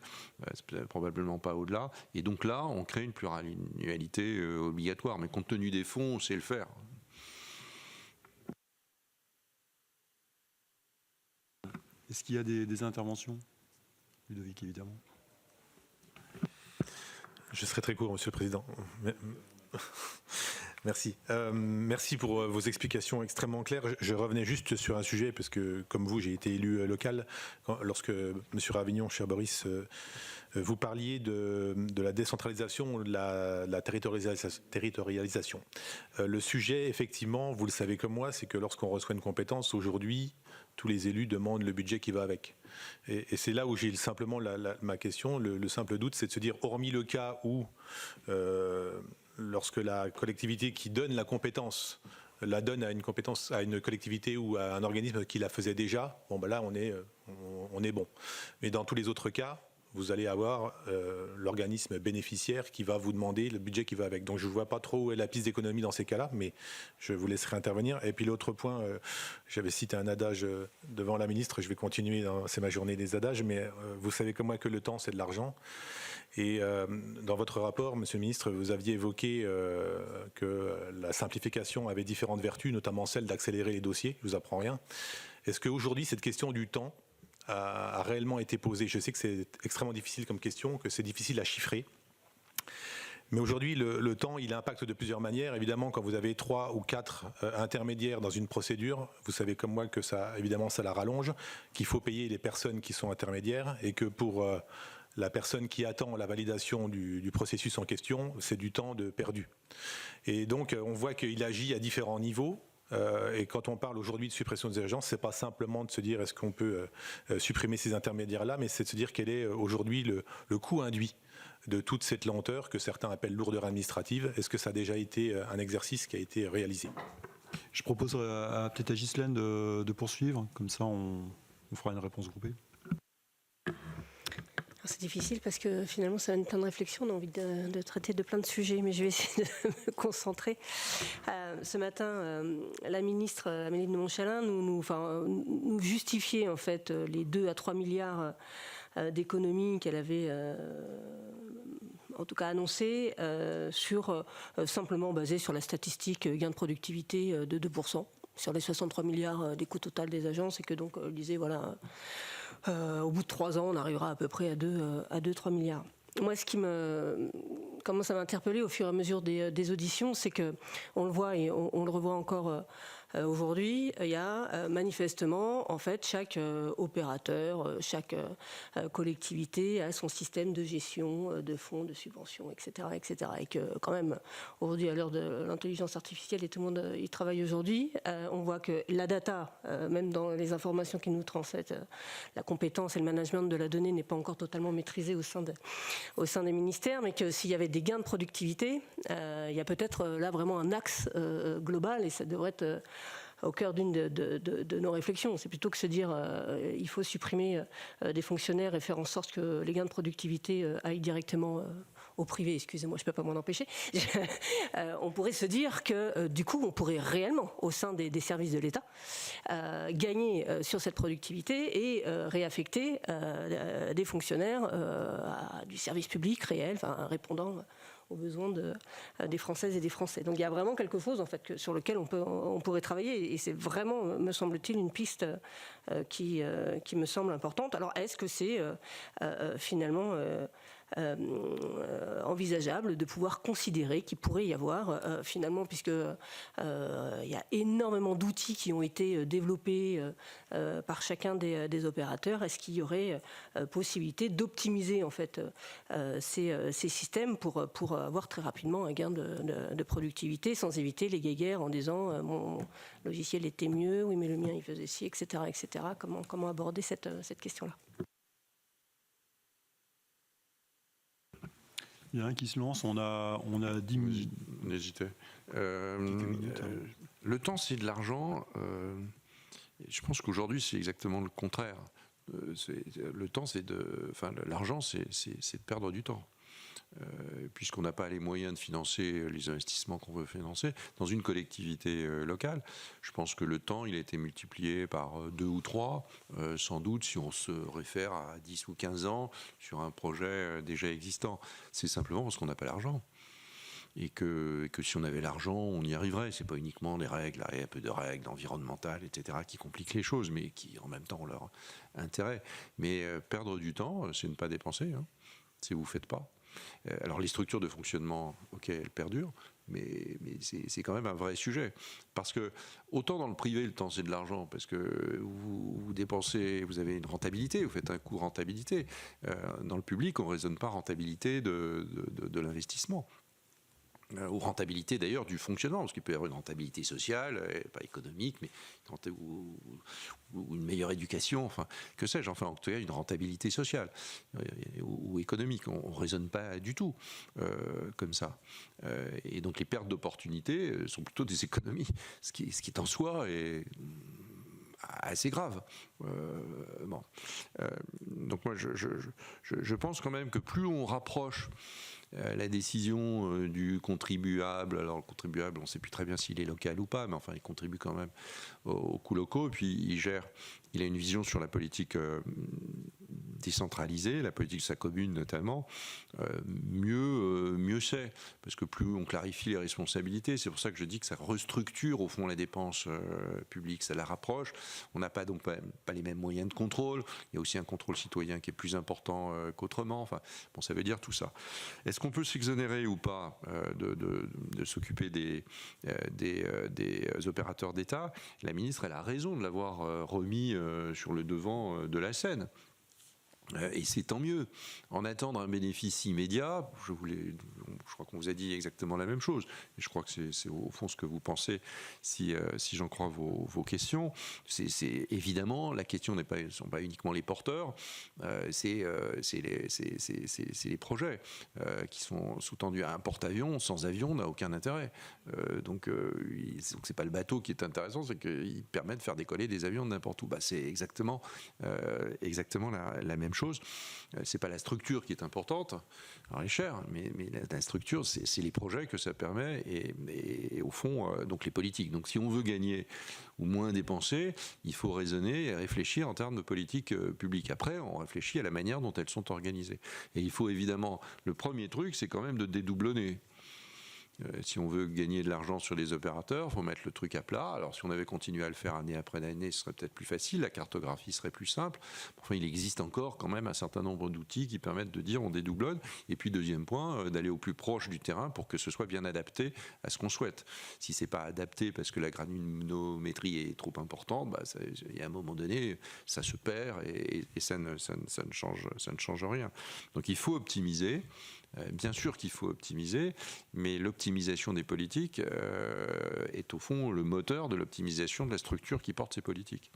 probablement pas au-delà, et donc là on crée une pluriannualité obligatoire, mais compte tenu des fonds, on sait le faire. Est-ce qu'il y a des interventions? Ludovic, évidemment. Je serai très court, Monsieur le Président. Merci. Merci pour vos explications extrêmement claires. Je revenais juste sur un sujet, parce que, comme vous, j'ai été élu local. Lorsque Monsieur Ravignon, cher Boris, vous parliez de la décentralisation, de la territorialisation. Le sujet, effectivement, vous le savez comme moi, c'est que lorsqu'on reçoit une compétence, aujourd'hui, tous les élus demandent le budget qui va avec. Et c'est là où j'ai simplement ma question, le simple doute, c'est de se dire, hormis le cas où, lorsque la collectivité qui donne la compétence la donne à une collectivité ou à un organisme qui la faisait déjà, bon ben là on est bon. Mais dans tous les autres cas, vous allez avoir l'organisme bénéficiaire qui va vous demander le budget qui va avec. Donc je ne vois pas trop où est la piste d'économie dans ces cas-là, mais je vous laisserai intervenir. Et puis l'autre point, j'avais cité un adage devant la ministre, je vais continuer, c'est ma journée des adages, mais vous savez comme moi que le temps c'est de l'argent. Et dans votre rapport, Monsieur le Ministre, vous aviez évoqué que la simplification avait différentes vertus, notamment celle d'accélérer les dossiers, je ne vous apprends rien. Est-ce qu'aujourd'hui cette question du temps a réellement été posée? Je sais que c'est extrêmement difficile comme question, que c'est difficile à chiffrer. Mais aujourd'hui, le temps, il impacte de plusieurs manières. Évidemment, quand vous avez 3 ou 4 intermédiaires dans une procédure, vous savez comme moi que ça, évidemment, ça la rallonge, qu'il faut payer les personnes qui sont intermédiaires et que pour la personne qui attend la validation du processus en question, c'est du temps de perdu. Et donc, on voit qu'il agit à différents niveaux. Et quand on parle aujourd'hui de suppression des agences, c'est pas simplement de se dire est-ce qu'on peut supprimer ces intermédiaires-là, mais c'est de se dire quel est aujourd'hui le coût induit de toute cette lenteur que certains appellent lourdeur administrative. Est-ce que ça a déjà été un exercice qui a été réalisé? Je propose peut-être à Ghislaine de poursuivre, comme ça on fera une réponse groupée. C'est difficile parce que finalement ça donne plein de réflexions, on a envie de traiter de plein de sujets, mais je vais essayer de me concentrer. Ce matin, la ministre Amélie de Montchalin nous justifiait en fait les 2 à 3 milliards d'économies qu'elle avait en tout cas annoncées simplement basées sur la statistique gain de productivité de 2%. Sur les 63 milliards des coûts total des agences, et que donc elle disait voilà, au bout de 3 ans, on arrivera à peu près à 2-3 milliards. Moi, ce qui commence à m'interpeller au fur et à mesure des auditions, c'est que on le voit et on le revoit encore aujourd'hui, il y a manifestement, en fait, chaque opérateur, chaque collectivité a son système de gestion de fonds, de subventions, etc., etc. Et que quand même, aujourd'hui, à l'heure de l'intelligence artificielle, et tout le monde y travaille aujourd'hui, on voit que la data, même dans les informations qui nous transmettent, la compétence et le management de la donnée n'est pas encore totalement maîtrisé au sein des ministères, mais que s'il y avait des gains de productivité, il y a peut-être là vraiment un axe global, et ça devrait être au cœur d'une de nos réflexions. C'est plutôt que se dire il faut supprimer des fonctionnaires et faire en sorte que les gains de productivité aillent directement au privé. Excusez-moi, je ne peux pas m'en empêcher. On pourrait se dire que du coup, on pourrait réellement, au sein des services de l'État, gagner sur cette productivité et réaffecter des fonctionnaires à du service public réel, enfin, répondant aux besoins des Françaises et des Français. Donc il y a vraiment quelque chose en fait, sur lequel on pourrait travailler, et c'est vraiment, me semble-t-il, une piste qui me semble importante. Alors est-ce que c'est finalement envisageable de pouvoir considérer qu'il pourrait y avoir finalement, puisque il y a énormément d'outils qui ont été développés par chacun des opérateurs, est-ce qu'il y aurait possibilité d'optimiser en fait ces systèmes pour avoir très rapidement un gain de productivité sans éviter les guéguerres en disant mon logiciel était mieux, oui mais le mien il faisait ci, etc. etc. Comment aborder cette question-là? Il y en a un qui se lance, on a 10 minutes. N'hésitez. Minutes, hein. Le temps, c'est de l'argent. Je pense qu'aujourd'hui, c'est exactement le contraire. Le temps, l'argent, c'est de perdre du temps. Puisqu'on n'a pas les moyens de financer les investissements qu'on veut financer dans une collectivité locale. Je pense que le temps, il a été multiplié par 2 ou 3, sans doute si on se réfère à 10 ou 15 ans sur un projet déjà existant. C'est simplement parce qu'on n'a pas l'argent. Et que si on avait l'argent, on y arriverait. C'est pas uniquement les règles, il y a un peu de règles environnementales, etc., qui compliquent les choses, mais qui en même temps ont leur intérêt. Mais perdre du temps, c'est ne pas dépenser, hein, si vous ne faites pas. Alors les structures de fonctionnement, ok, elles perdurent, mais c'est quand même un vrai sujet. Parce que autant dans le privé, le temps c'est de l'argent, parce que vous dépensez, vous avez une rentabilité, vous faites un coût rentabilité. Dans le public, on ne raisonne pas rentabilité de l'investissement. Ou rentabilité d'ailleurs du fonctionnement, parce qu'il peut y avoir une rentabilité sociale, pas économique, mais ou une meilleure éducation, enfin, que sais-je, enfin, en tout cas, une rentabilité sociale ou économique. On ne raisonne pas du tout comme ça. Et donc les pertes d'opportunités sont plutôt des économies, ce qui est en soi est assez grave. Donc moi, je pense quand même que plus on rapproche la décision du contribuable, alors le contribuable, on ne sait plus très bien s'il est local ou pas, mais enfin il contribue quand même aux coûts locaux, et puis il a une vision sur la politique décentralisée, la politique de sa commune notamment, mieux c'est, parce que plus on clarifie les responsabilités, c'est pour ça que je dis que ça restructure au fond la dépense publique, ça la rapproche. On n'a pas donc pas les mêmes moyens de contrôle, il y a aussi un contrôle citoyen qui est plus important qu'autrement, enfin bon, ça veut dire tout ça. Est-ce qu'on peut s'exonérer ou pas de s'occuper des opérateurs d'État? La ministre, elle a raison de l'avoir remis sur le devant de la scène. Et c'est tant mieux. En attendre un bénéfice immédiat, je crois qu'on vous a dit exactement la même chose. Et je crois que c'est au fond ce que vous pensez, si j'en crois vos questions. C'est évidemment, la question ne sont pas uniquement les porteurs, c'est les projets qui sont sous-tendus. Un porte-avions sans avion n'a aucun intérêt. Donc c'est pas le bateau qui est intéressant, c'est qu'il permet de faire décoller des avions de n'importe où. C'est exactement la même chose. C'est pas la structure qui est importante, alors elle est chère, mais la structure, c'est les projets que ça permet et au fond, donc les politiques. Donc si on veut gagner ou moins dépenser, il faut raisonner et réfléchir en termes de politique publique. Après, on réfléchit à la manière dont elles sont organisées. Et il faut évidemment, le premier truc, c'est quand même de dédoublonner. Si on veut gagner de l'argent sur les opérateurs, il faut mettre le truc à plat. Alors si on avait continué à le faire année après année, ce serait peut-être plus facile, la cartographie serait plus simple. Enfin, il existe encore quand même un certain nombre d'outils qui permettent de dire on dédoublonne. Et puis deuxième point, d'aller au plus proche du terrain pour que ce soit bien adapté à ce qu'on souhaite. Si c'est pas adapté parce que la granulométrie est trop importante, il y a un moment donné, ça se perd et ça ne change rien. Donc il faut optimiser. Bien sûr qu'il faut optimiser, mais l'optimisation des politiques est au fond le moteur de l'optimisation de la structure qui porte ces politiques.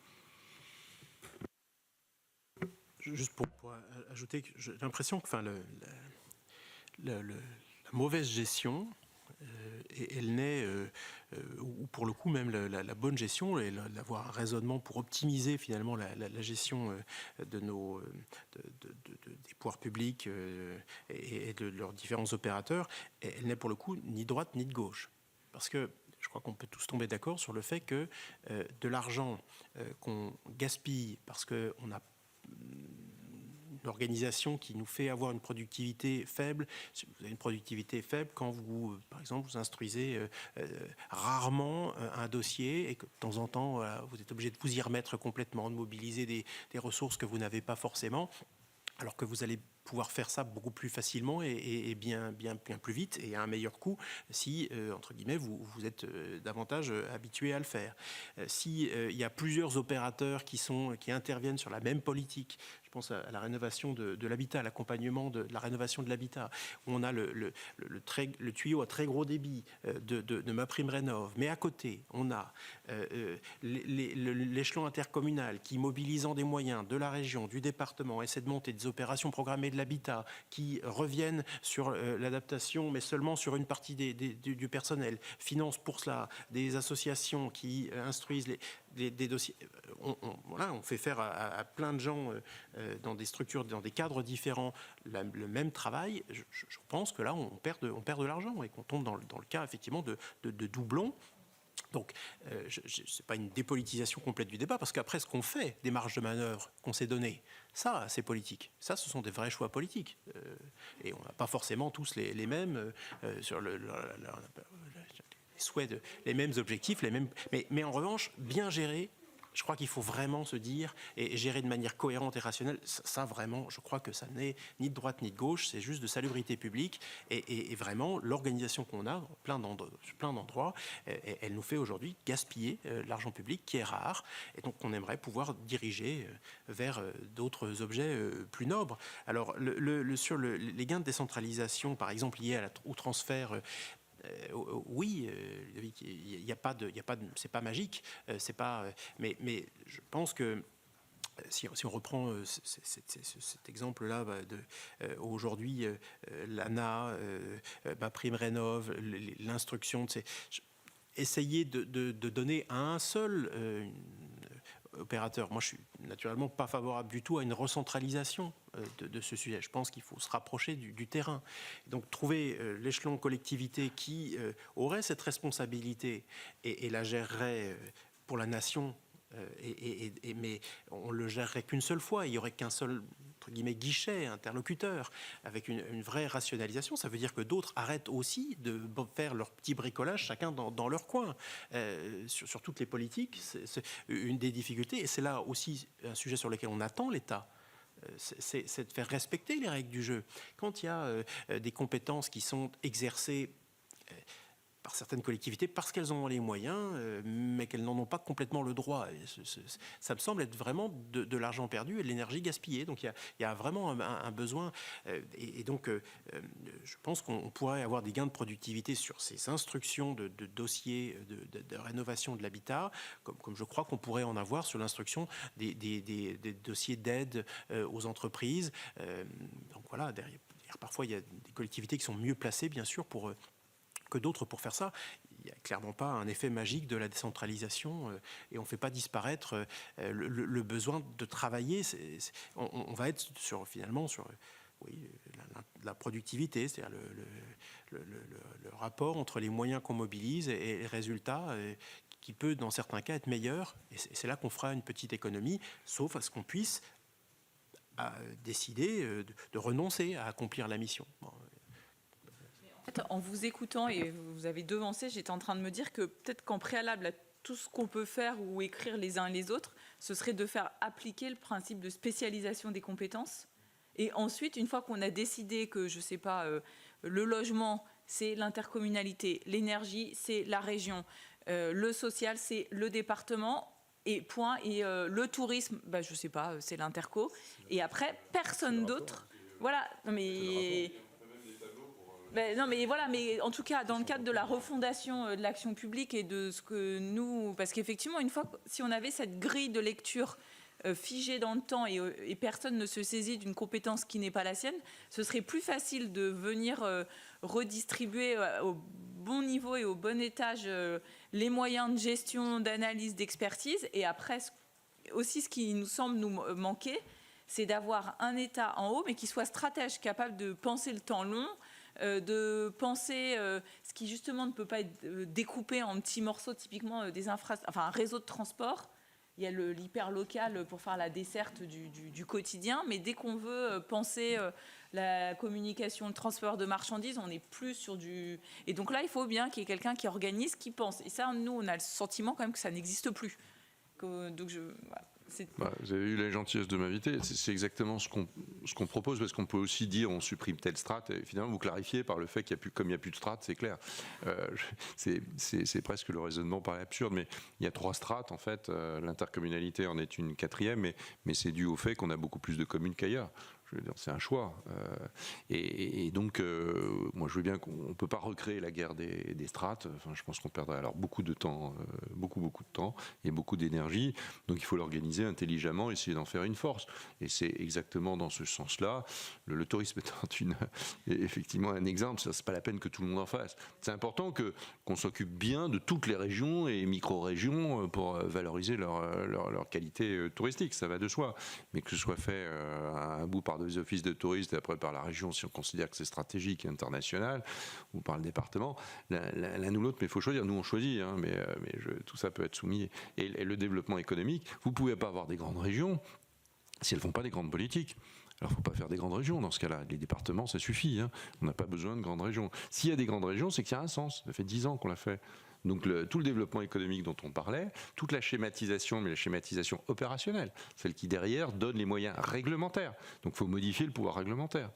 Juste pour ajouter, j'ai l'impression que la mauvaise gestion Et elle naît, ou pour le coup même la bonne gestion, et d'avoir un raisonnement pour optimiser finalement la gestion des pouvoirs publics et de leurs différents opérateurs, elle n'est pour le coup ni droite ni de gauche. Parce que je crois qu'on peut tous tomber d'accord sur le fait que de l'argent qu'on gaspille parce qu'on a une organisation qui nous fait avoir une productivité faible. Vous avez une productivité faible quand vous, par exemple, vous instruisez rarement un dossier et que de temps en temps, voilà, vous êtes obligé de vous y remettre complètement, de mobiliser des ressources que vous n'avez pas forcément, alors que vous allez pouvoir faire ça beaucoup plus facilement et bien plus vite et à un meilleur coût si, entre guillemets, vous êtes davantage habitué à le faire. Si il y a plusieurs opérateurs qui interviennent sur la même politique, je pense à la rénovation de l'habitat, l'accompagnement de la rénovation de l'habitat, où on a le tuyau à très gros débit de MaPrimeRénov', mais à côté, on a l'échelon intercommunal qui, mobilisant des moyens de la région, du département, essaie de monter des opérations programmées de l'habitat qui reviennent sur l'adaptation, mais seulement sur une partie du personnel, finance pour cela des associations qui instruisent des dossiers. On fait faire à plein de gens dans des structures, dans des cadres différents, le même travail. Je pense que là, on perd de l'argent et qu'on tombe dans le cas, effectivement, de doublons. Donc, ce n'est pas une dépolitisation complète du débat, parce qu'après, ce qu'on fait des marges de manœuvre qu'on s'est données, ça, c'est politique. Ça, ce sont des vrais choix politiques. Et on n'a pas forcément tous les mêmes sur les souhaits, les mêmes objectifs, mais en revanche, bien gérer. Je crois qu'il faut vraiment se dire et gérer de manière cohérente et rationnelle. Ça, vraiment, je crois que ça n'est ni de droite ni de gauche, c'est juste de salubrité publique. Et vraiment, l'organisation qu'on a, plein d'endroits, elle nous fait aujourd'hui gaspiller l'argent public qui est rare. Et donc, on aimerait pouvoir diriger vers d'autres objets plus nobles. Alors, sur les gains de décentralisation, par exemple, liés au transfert... oui, il n'y a pas de, c'est pas magique, c'est pas, mais je pense que si on reprend cet exemple-là, aujourd'hui, l'ANA, MaPrimeRénov', l'instruction, essayer de donner à un seul opérateur. Moi, je suis naturellement pas favorable du tout à une recentralisation de ce sujet. Je pense qu'il faut se rapprocher du terrain. Donc, trouver l'échelon collectivité qui aurait cette responsabilité et la gérerait pour la nation, mais on ne le gérerait qu'une seule fois. Il n'y aurait qu'un seul, entre guillemets, guichet, interlocuteur, avec une vraie rationalisation. Ça veut dire que d'autres arrêtent aussi de faire leur petit bricolage, chacun dans leur coin. Sur toutes les politiques, c'est une des difficultés, et c'est là aussi un sujet sur lequel on attend l'État. C'est de faire respecter les règles du jeu. Quand il y a des compétences qui sont exercées par certaines collectivités parce qu'elles en ont les moyens, mais qu'elles n'en ont pas complètement le droit. Ça me semble être vraiment de l'argent perdu et de l'énergie gaspillée. Donc il y a vraiment un besoin. Et donc je pense qu'on pourrait avoir des gains de productivité sur ces instructions de dossiers de rénovation de l'habitat, comme je crois qu'on pourrait en avoir sur l'instruction des dossiers d'aide aux entreprises. Donc voilà, derrière, parfois il y a des collectivités qui sont mieux placées, bien sûr, que d'autres pour faire ça. Il n'y a clairement pas un effet magique de la décentralisation et on ne fait pas disparaître le besoin de travailler. On va être finalement sur la productivité, c'est-à-dire le rapport entre les moyens qu'on mobilise et les résultats qui peut, dans certains cas, être meilleur. Et c'est là qu'on fera une petite économie, sauf à ce qu'on puisse décider de renoncer à accomplir la mission. Bon. En vous écoutant, et vous avez devancé, j'étais en train de me dire que peut-être qu'en préalable à tout ce qu'on peut faire ou écrire les uns et les autres, ce serait de faire appliquer le principe de spécialisation des compétences. Et ensuite, une fois qu'on a décidé que, je ne sais pas, le logement, c'est l'intercommunalité, l'énergie, c'est la région, le social, c'est le département, et point, et le tourisme, je ne sais pas, c'est l'interco. Et après, personne d'autre. Voilà, mais voilà, mais en tout cas, dans le cadre de la refondation de l'action publique et de ce que nous... Parce qu'effectivement, une fois, si on avait cette grille de lecture figée dans le temps et personne ne se saisit d'une compétence qui n'est pas la sienne, ce serait plus facile de venir redistribuer au bon niveau et au bon étage les moyens de gestion, d'analyse, d'expertise. Et après, aussi ce qui nous semble nous manquer, c'est d'avoir un État en haut, mais qui soit stratège, capable de penser le temps long, de penser ce qui justement ne peut pas être découpé en petits morceaux, typiquement des un réseau de transport. Il y a l'hyperlocal pour faire la desserte du quotidien, mais dès qu'on veut penser la communication, le transfert de marchandises, on n'est plus sur du... Et donc là, il faut bien qu'il y ait quelqu'un qui organise, qui pense. Et ça, nous, on a le sentiment quand même que ça n'existe plus. Donc voilà. Vous avez eu la gentillesse de m'inviter. C'est exactement ce qu'on propose, parce qu'on peut aussi dire on supprime telle strate. Et finalement, vous clarifiez par le fait qu'il n'y a plus, comme il n'y a plus de strate, c'est clair. C'est presque le raisonnement paraît absurde, mais il y a 3 strates en fait. L'intercommunalité en est une 4e, mais c'est dû au fait qu'on a beaucoup plus de communes qu'ailleurs. Je veux dire, c'est un choix. Et donc, moi, je veux bien qu'on ne peut pas recréer la guerre des strates. Enfin, je pense qu'on perdrait alors beaucoup de temps, beaucoup de temps et beaucoup d'énergie. Donc, il faut l'organiser intelligemment, essayer d'en faire une force. Et c'est exactement dans ce sens-là. Le tourisme étant effectivement un exemple, ça c'est pas la peine que tout le monde en fasse. C'est important qu'on s'occupe bien de toutes les régions et micro-régions pour valoriser leur qualité touristique. Ça va de soi. Mais que ce soit fait à un bout par des offices de tourisme et après par la région si on considère que c'est stratégique et international, ou par le département, l'un ou l'autre, mais il faut choisir. Nous on choisit, hein, mais tout ça peut être soumis. Et le développement économique, vous ne pouvez pas avoir des grandes régions si elles ne font pas des grandes politiques. Alors il ne faut pas faire des grandes régions dans ce cas-là. Les départements, ça suffit. Hein. On n'a pas besoin de grandes régions. S'il y a des grandes régions, c'est qu'il y a un sens. Ça fait 10 ans qu'on l'a fait. Donc tout le développement économique dont on parlait, toute la schématisation, mais la schématisation opérationnelle, celle qui derrière donne les moyens réglementaires. Donc il faut modifier le pouvoir réglementaire.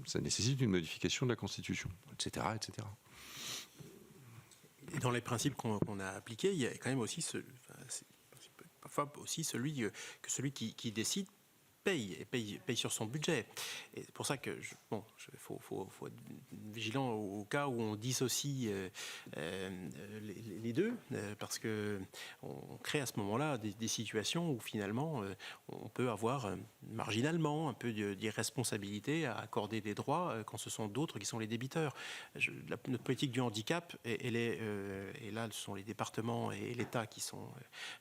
Ça nécessite une modification de la Constitution, etc. etc. Et dans les principes qu'on a appliqués, il y a quand même aussi parfois aussi celui qui décide paye sur son budget. Et c'est pour ça que faut être vigilant au cas où on dissocie les deux, parce que on crée à ce moment-là des situations où finalement on peut avoir marginalement un peu d'irresponsabilité à accorder des droits quand ce sont d'autres qui sont les débiteurs. Notre politique du handicap, et là ce sont les départements et l'État qui sont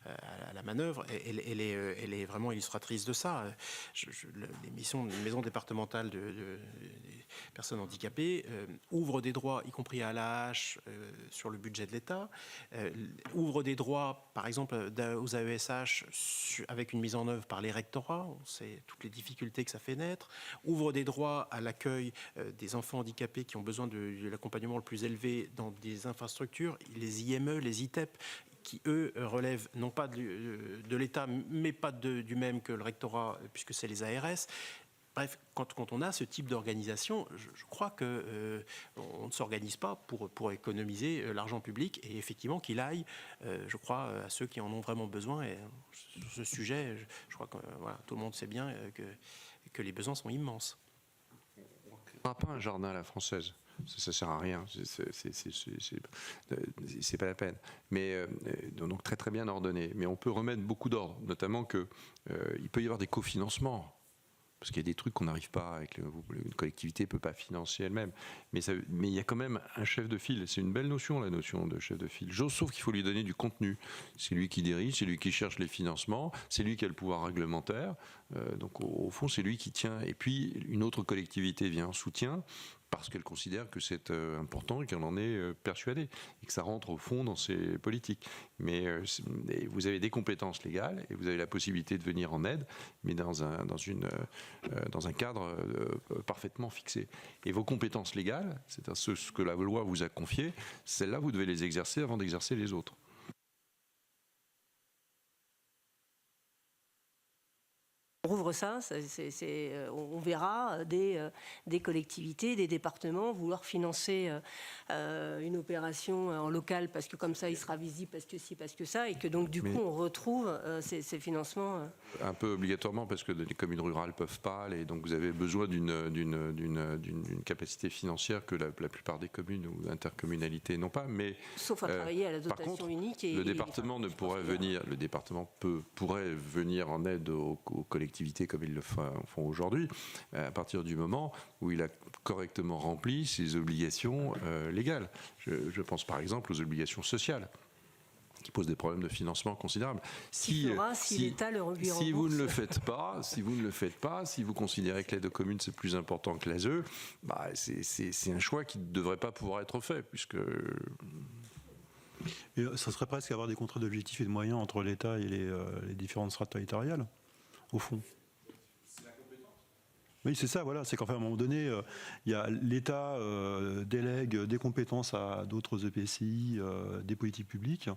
à la manœuvre, elle est vraiment illustratrice de ça. Les maisons départementales des personnes handicapées ouvrent des droits, y compris à l'AH, sur le budget de l'État, ouvrent des droits, par exemple, aux AESH avec une mise en œuvre par les rectorats, on sait toutes les difficultés que ça fait naître, ouvrent des droits à l'accueil des enfants handicapés qui ont besoin de l'accompagnement le plus élevé dans des infrastructures, les IME, les ITEP, qui, eux, relèvent non pas de l'État, mais pas du même que le rectorat, puisque c'est les ARS. Bref, quand on a ce type d'organisation, je crois qu'on ne s'organise pas pour économiser l'argent public, et effectivement qu'il aille, je crois, à ceux qui en ont vraiment besoin. Et sur ce sujet, je crois que tout le monde sait bien que les besoins sont immenses. On n'a pas un jardin à la française. Ça sert à rien, c'est pas la peine. Mais donc très très bien ordonné. Mais on peut remettre beaucoup d'ordre, notamment que il peut y avoir des cofinancements. Parce qu'il y a des trucs qu'on n'arrive pas avec une collectivité ne peut pas financer elle-même. Mais il y a quand même un chef de file. C'est une belle notion, la notion de chef de file. Sauf qu'il faut lui donner du contenu. C'est lui qui dirige, c'est lui qui cherche les financements, c'est lui qui a le pouvoir réglementaire. Donc au fond, c'est lui qui tient. Et puis une autre collectivité vient en soutien parce qu'elle considère que c'est important et qu'elle en est persuadée et que ça rentre au fond dans ses politiques. Mais vous avez des compétences légales et vous avez la possibilité de venir en aide, mais dans un cadre parfaitement fixé. Et vos compétences légales, c'est ce que la loi vous a confié, celles-là, vous devez les exercer avant d'exercer les autres. rouvre ça, on verra des collectivités, des départements vouloir financer une opération en local parce que comme ça il sera visible, parce que si, parce que ça, et que donc du coup on retrouve ces financements. Un peu obligatoirement parce que les communes rurales ne peuvent pas, et donc vous avez besoin d'une capacité financière que la plupart des communes ou intercommunalités n'ont pas. Mais, sauf à travailler à la dotation par contre, unique. Le département pourrait venir en aide aux collectivités comme ils le font aujourd'hui, à partir du moment où il a correctement rempli ses obligations légales. Je pense par exemple aux obligations sociales, qui posent des problèmes de financement considérables. Si vous ne le faites pas, si vous considérez que l'aide aux communes c'est plus important que l'ASE, c'est un choix qui ne devrait pas pouvoir être fait, puisque... Et ça serait presque avoir des contrats d'objectifs et de moyens entre l'État et les différentes strates territoriales, au fond. Oui, c'est ça, voilà. C'est qu'à un moment donné, l'État délègue des compétences à d'autres EPCI, des politiques publiques.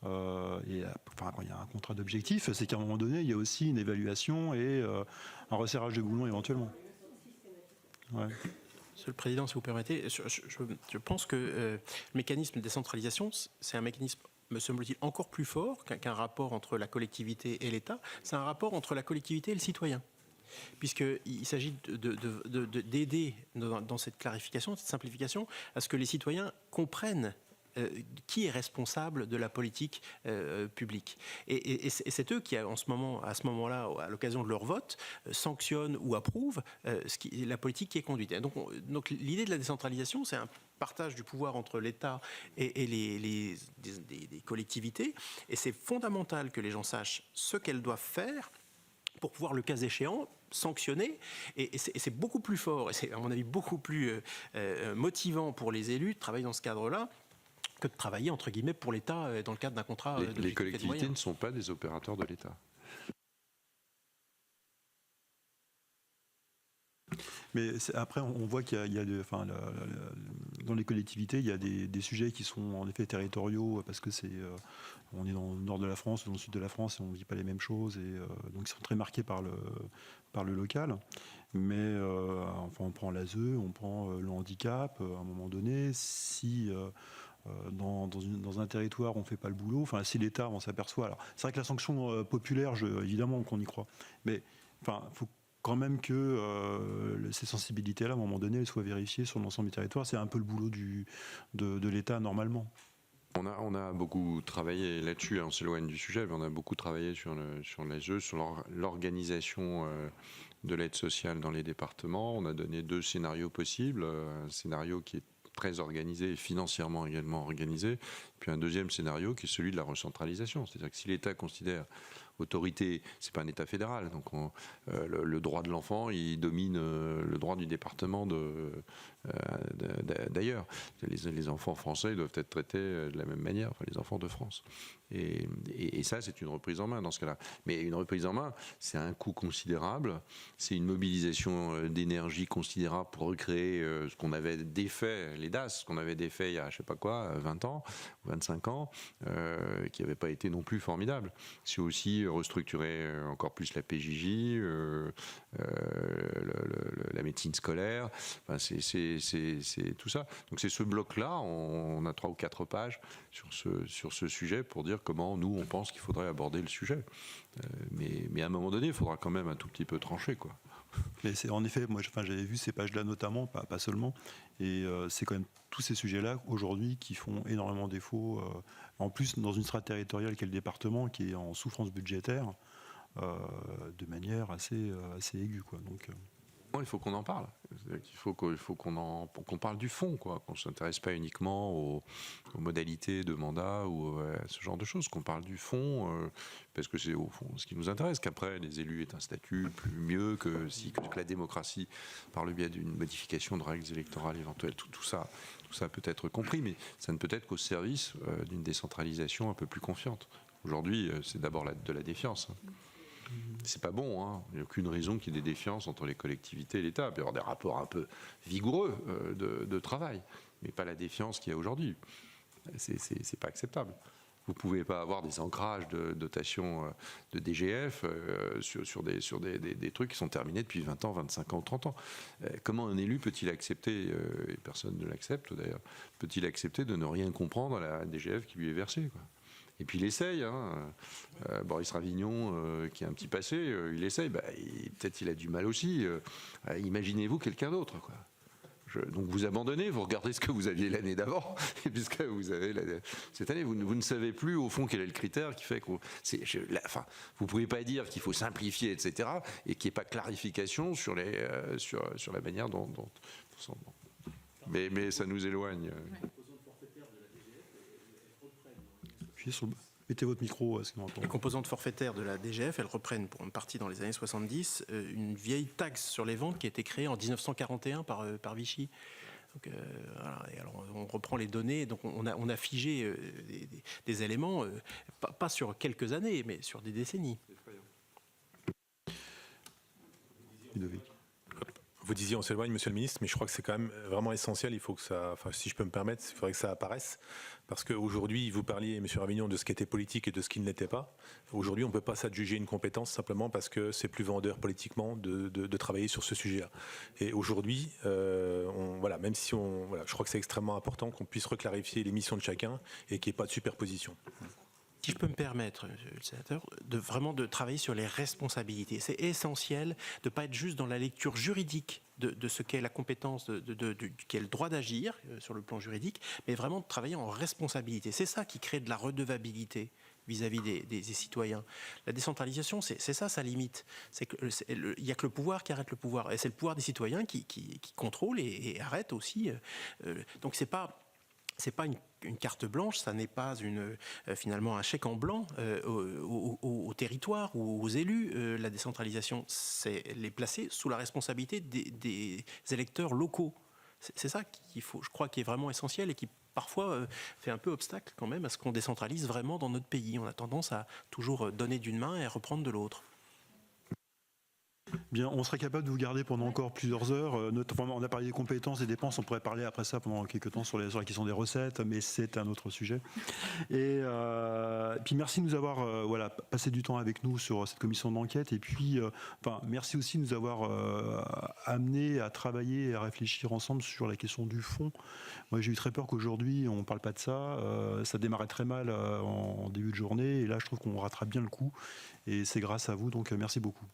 Quand il y a un contrat d'objectif, c'est qu'à un moment donné, il y a aussi une évaluation et un resserrage de boulons éventuellement. Ouais. Monsieur le Président, si vous permettez, je pense que le mécanisme de décentralisation, c'est un mécanisme, me semble-t-il, encore plus fort qu'un rapport entre la collectivité et l'État. C'est un rapport entre la collectivité et le citoyen. Puisqu'il s'agit d'aider dans cette clarification, cette simplification, à ce que les citoyens comprennent qui est responsable de la politique publique. Et c'est eux qui, à ce moment-là, à l'occasion de leur vote, sanctionnent ou approuvent la politique qui est conduite. Donc l'idée de la décentralisation, c'est un partage du pouvoir entre l'État et les collectivités. Et c'est fondamental que les gens sachent ce qu'elles doivent faire pour pouvoir, le cas échéant, sanctionner. Et c'est beaucoup plus fort, et c'est à mon avis beaucoup plus motivant pour les élus de travailler dans ce cadre-là que de travailler, entre guillemets, pour l'État dans le cadre d'un contrat. Les collectivités ne sont pas des opérateurs de l'État. Mais après, on voit qu'il y a dans les collectivités, il y a des sujets qui sont en effet territoriaux, parce que on est dans le nord de la France ou dans le sud de la France et on ne vit pas les mêmes choses, et donc ils sont très marqués par le local. Mais on prend l'ASE, on prend le handicap, à un moment donné, si... dans un territoire, on ne fait pas le boulot. Enfin, si l'État, on s'aperçoit. Alors, c'est vrai que la sanction populaire, évidemment qu'on y croit. Mais il faut quand même que ces sensibilités-là, à un moment donné, elles soient vérifiées sur l'ensemble du territoire. C'est un peu le boulot de l'État, normalement. On a beaucoup travaillé là-dessus, on s'éloigne du sujet, mais on a beaucoup travaillé sur l'ASE, sur l'organisation de l'aide sociale dans les départements. On a donné 2 scénarios possibles. Un scénario qui est très organisé et financièrement également organisé. Puis un deuxième scénario qui est celui de la recentralisation. C'est-à-dire que si l'État considère autorité, c'est pas un État fédéral, donc le droit de l'enfant, il domine le droit du département d'ailleurs. Les enfants français doivent être traités de la même manière, enfin les enfants de France. Et ça, c'est une reprise en main dans ce cas-là. Mais une reprise en main, c'est un coût considérable, c'est une mobilisation d'énergie considérable pour recréer ce qu'on avait défait, les DAS, ce qu'on avait défait il y a, je sais pas quoi, 20 ans, 25 ans, qui n'avait pas été non plus formidable. C'est aussi restructurer encore plus la PJJ, la médecine scolaire, enfin, c'est tout ça. Donc c'est ce bloc-là, on a 3 ou 4 pages sur ce sujet pour dire comment nous on pense qu'il faudrait aborder le sujet. Mais à un moment donné, il faudra quand même un tout petit peu trancher, quoi. Mais c'est en effet, moi j'avais vu ces pages-là notamment, pas seulement, et c'est quand même tous ces sujets-là aujourd'hui qui font énormément défaut. En plus, dans une strate territoriale qui est le département, qui est en souffrance budgétaire, de manière assez aiguë, quoi. Donc, il faut qu'on en parle. Il faut qu'on parle du fond, quoi. Qu'on ne s'intéresse pas uniquement aux modalités de mandat ou à ce genre de choses. Qu'on parle du fond, parce que c'est au fond ce qui nous intéresse. Qu'après, les élus aient un statut mieux que la démocratie, par le biais d'une modification de règles électorales éventuelles. Tout ça peut être compris, mais ça ne peut être qu'au service d'une décentralisation un peu plus confiante. Aujourd'hui, c'est d'abord de la défiance. C'est pas bon, hein. Il n'y a aucune raison qu'il y ait des défiances entre les collectivités et l'État. Il peut y avoir des rapports un peu vigoureux de travail, mais pas la défiance qu'il y a aujourd'hui. C'est pas acceptable. Vous ne pouvez pas avoir des ancrages de dotation de DGF sur des trucs qui sont terminés depuis 20 ans, 25 ans ou 30 ans. Comment un élu peut-il accepter, et personne ne l'accepte d'ailleurs, peut-il accepter de ne rien comprendre à la DGF qui lui est versée, quoi. Et puis il essaye, hein. Boris Ravignon, qui a un petit passé, il essaye. Peut-être il a du mal aussi. Imaginez-vous quelqu'un d'autre, quoi. Donc vous abandonnez, vous regardez ce que vous aviez l'année d'avant, et puisque vous avez cette année, vous ne savez plus au fond quel est le critère qui fait que vous ne pouvez pas dire qu'il faut simplifier, etc., et qu'il n'y ait pas de clarification sur la manière dont mais ça nous éloigne. Mettez votre micro. Les composantes forfaitaires de la DGF, elles reprennent pour une partie dans les années 70 une vieille taxe sur les ventes qui a été créée en 1941 par Vichy. Donc, voilà. Et alors on reprend les données, donc on a figé des éléments, pas sur quelques années, mais sur des décennies. Vous disiez on s'éloigne, monsieur le ministre, mais je crois que c'est quand même vraiment essentiel. Il faut que ça, si je peux me permettre, il faudrait que ça apparaisse. Parce qu'aujourd'hui, vous parliez, monsieur Ravignon, de ce qui était politique et de ce qui ne l'était pas. Aujourd'hui, on ne peut pas s'adjuger une compétence simplement parce que c'est plus vendeur politiquement de travailler sur ce sujet-là. Et aujourd'hui, même si je crois que c'est extrêmement important qu'on puisse reclarifier les missions de chacun et qu'il n'y ait pas de superposition. Si je peux me permettre, monsieur le sénateur, de travailler sur les responsabilités. C'est essentiel de ne pas être juste dans la lecture juridique de ce qu'est la compétence, qu'est le droit d'agir sur le plan juridique, mais vraiment de travailler en responsabilité. C'est ça qui crée de la redevabilité vis-à-vis des citoyens. La décentralisation, c'est ça sa limite. Il n'y a que le pouvoir qui arrête le pouvoir. Et c'est le pouvoir des citoyens qui contrôle et arrête aussi. Donc c'est pas une carte blanche, ça n'est pas finalement un chèque en blanc au territoire ou aux élus. La décentralisation, c'est les placer sous la responsabilité des électeurs locaux. C'est ça qu'il faut, je crois, qui est vraiment essentiel et qui parfois fait un peu obstacle quand même à ce qu'on décentralise vraiment dans notre pays. On a tendance à toujours donner d'une main et à reprendre de l'autre. Bien, on serait capable de vous garder pendant encore plusieurs heures. On a parlé des compétences et des dépenses, on pourrait parler après ça pendant quelques temps sur la question des recettes, mais c'est un autre sujet. Et puis merci de nous avoir passé du temps avec nous sur cette commission d'enquête. Et puis, merci aussi de nous avoir amené à travailler et à réfléchir ensemble sur la question du fond. Moi, j'ai eu très peur qu'aujourd'hui, on ne parle pas de ça. Ça démarrait très mal en début de journée. Et là, je trouve qu'on rattrape bien le coup. Et c'est grâce à vous, donc merci beaucoup.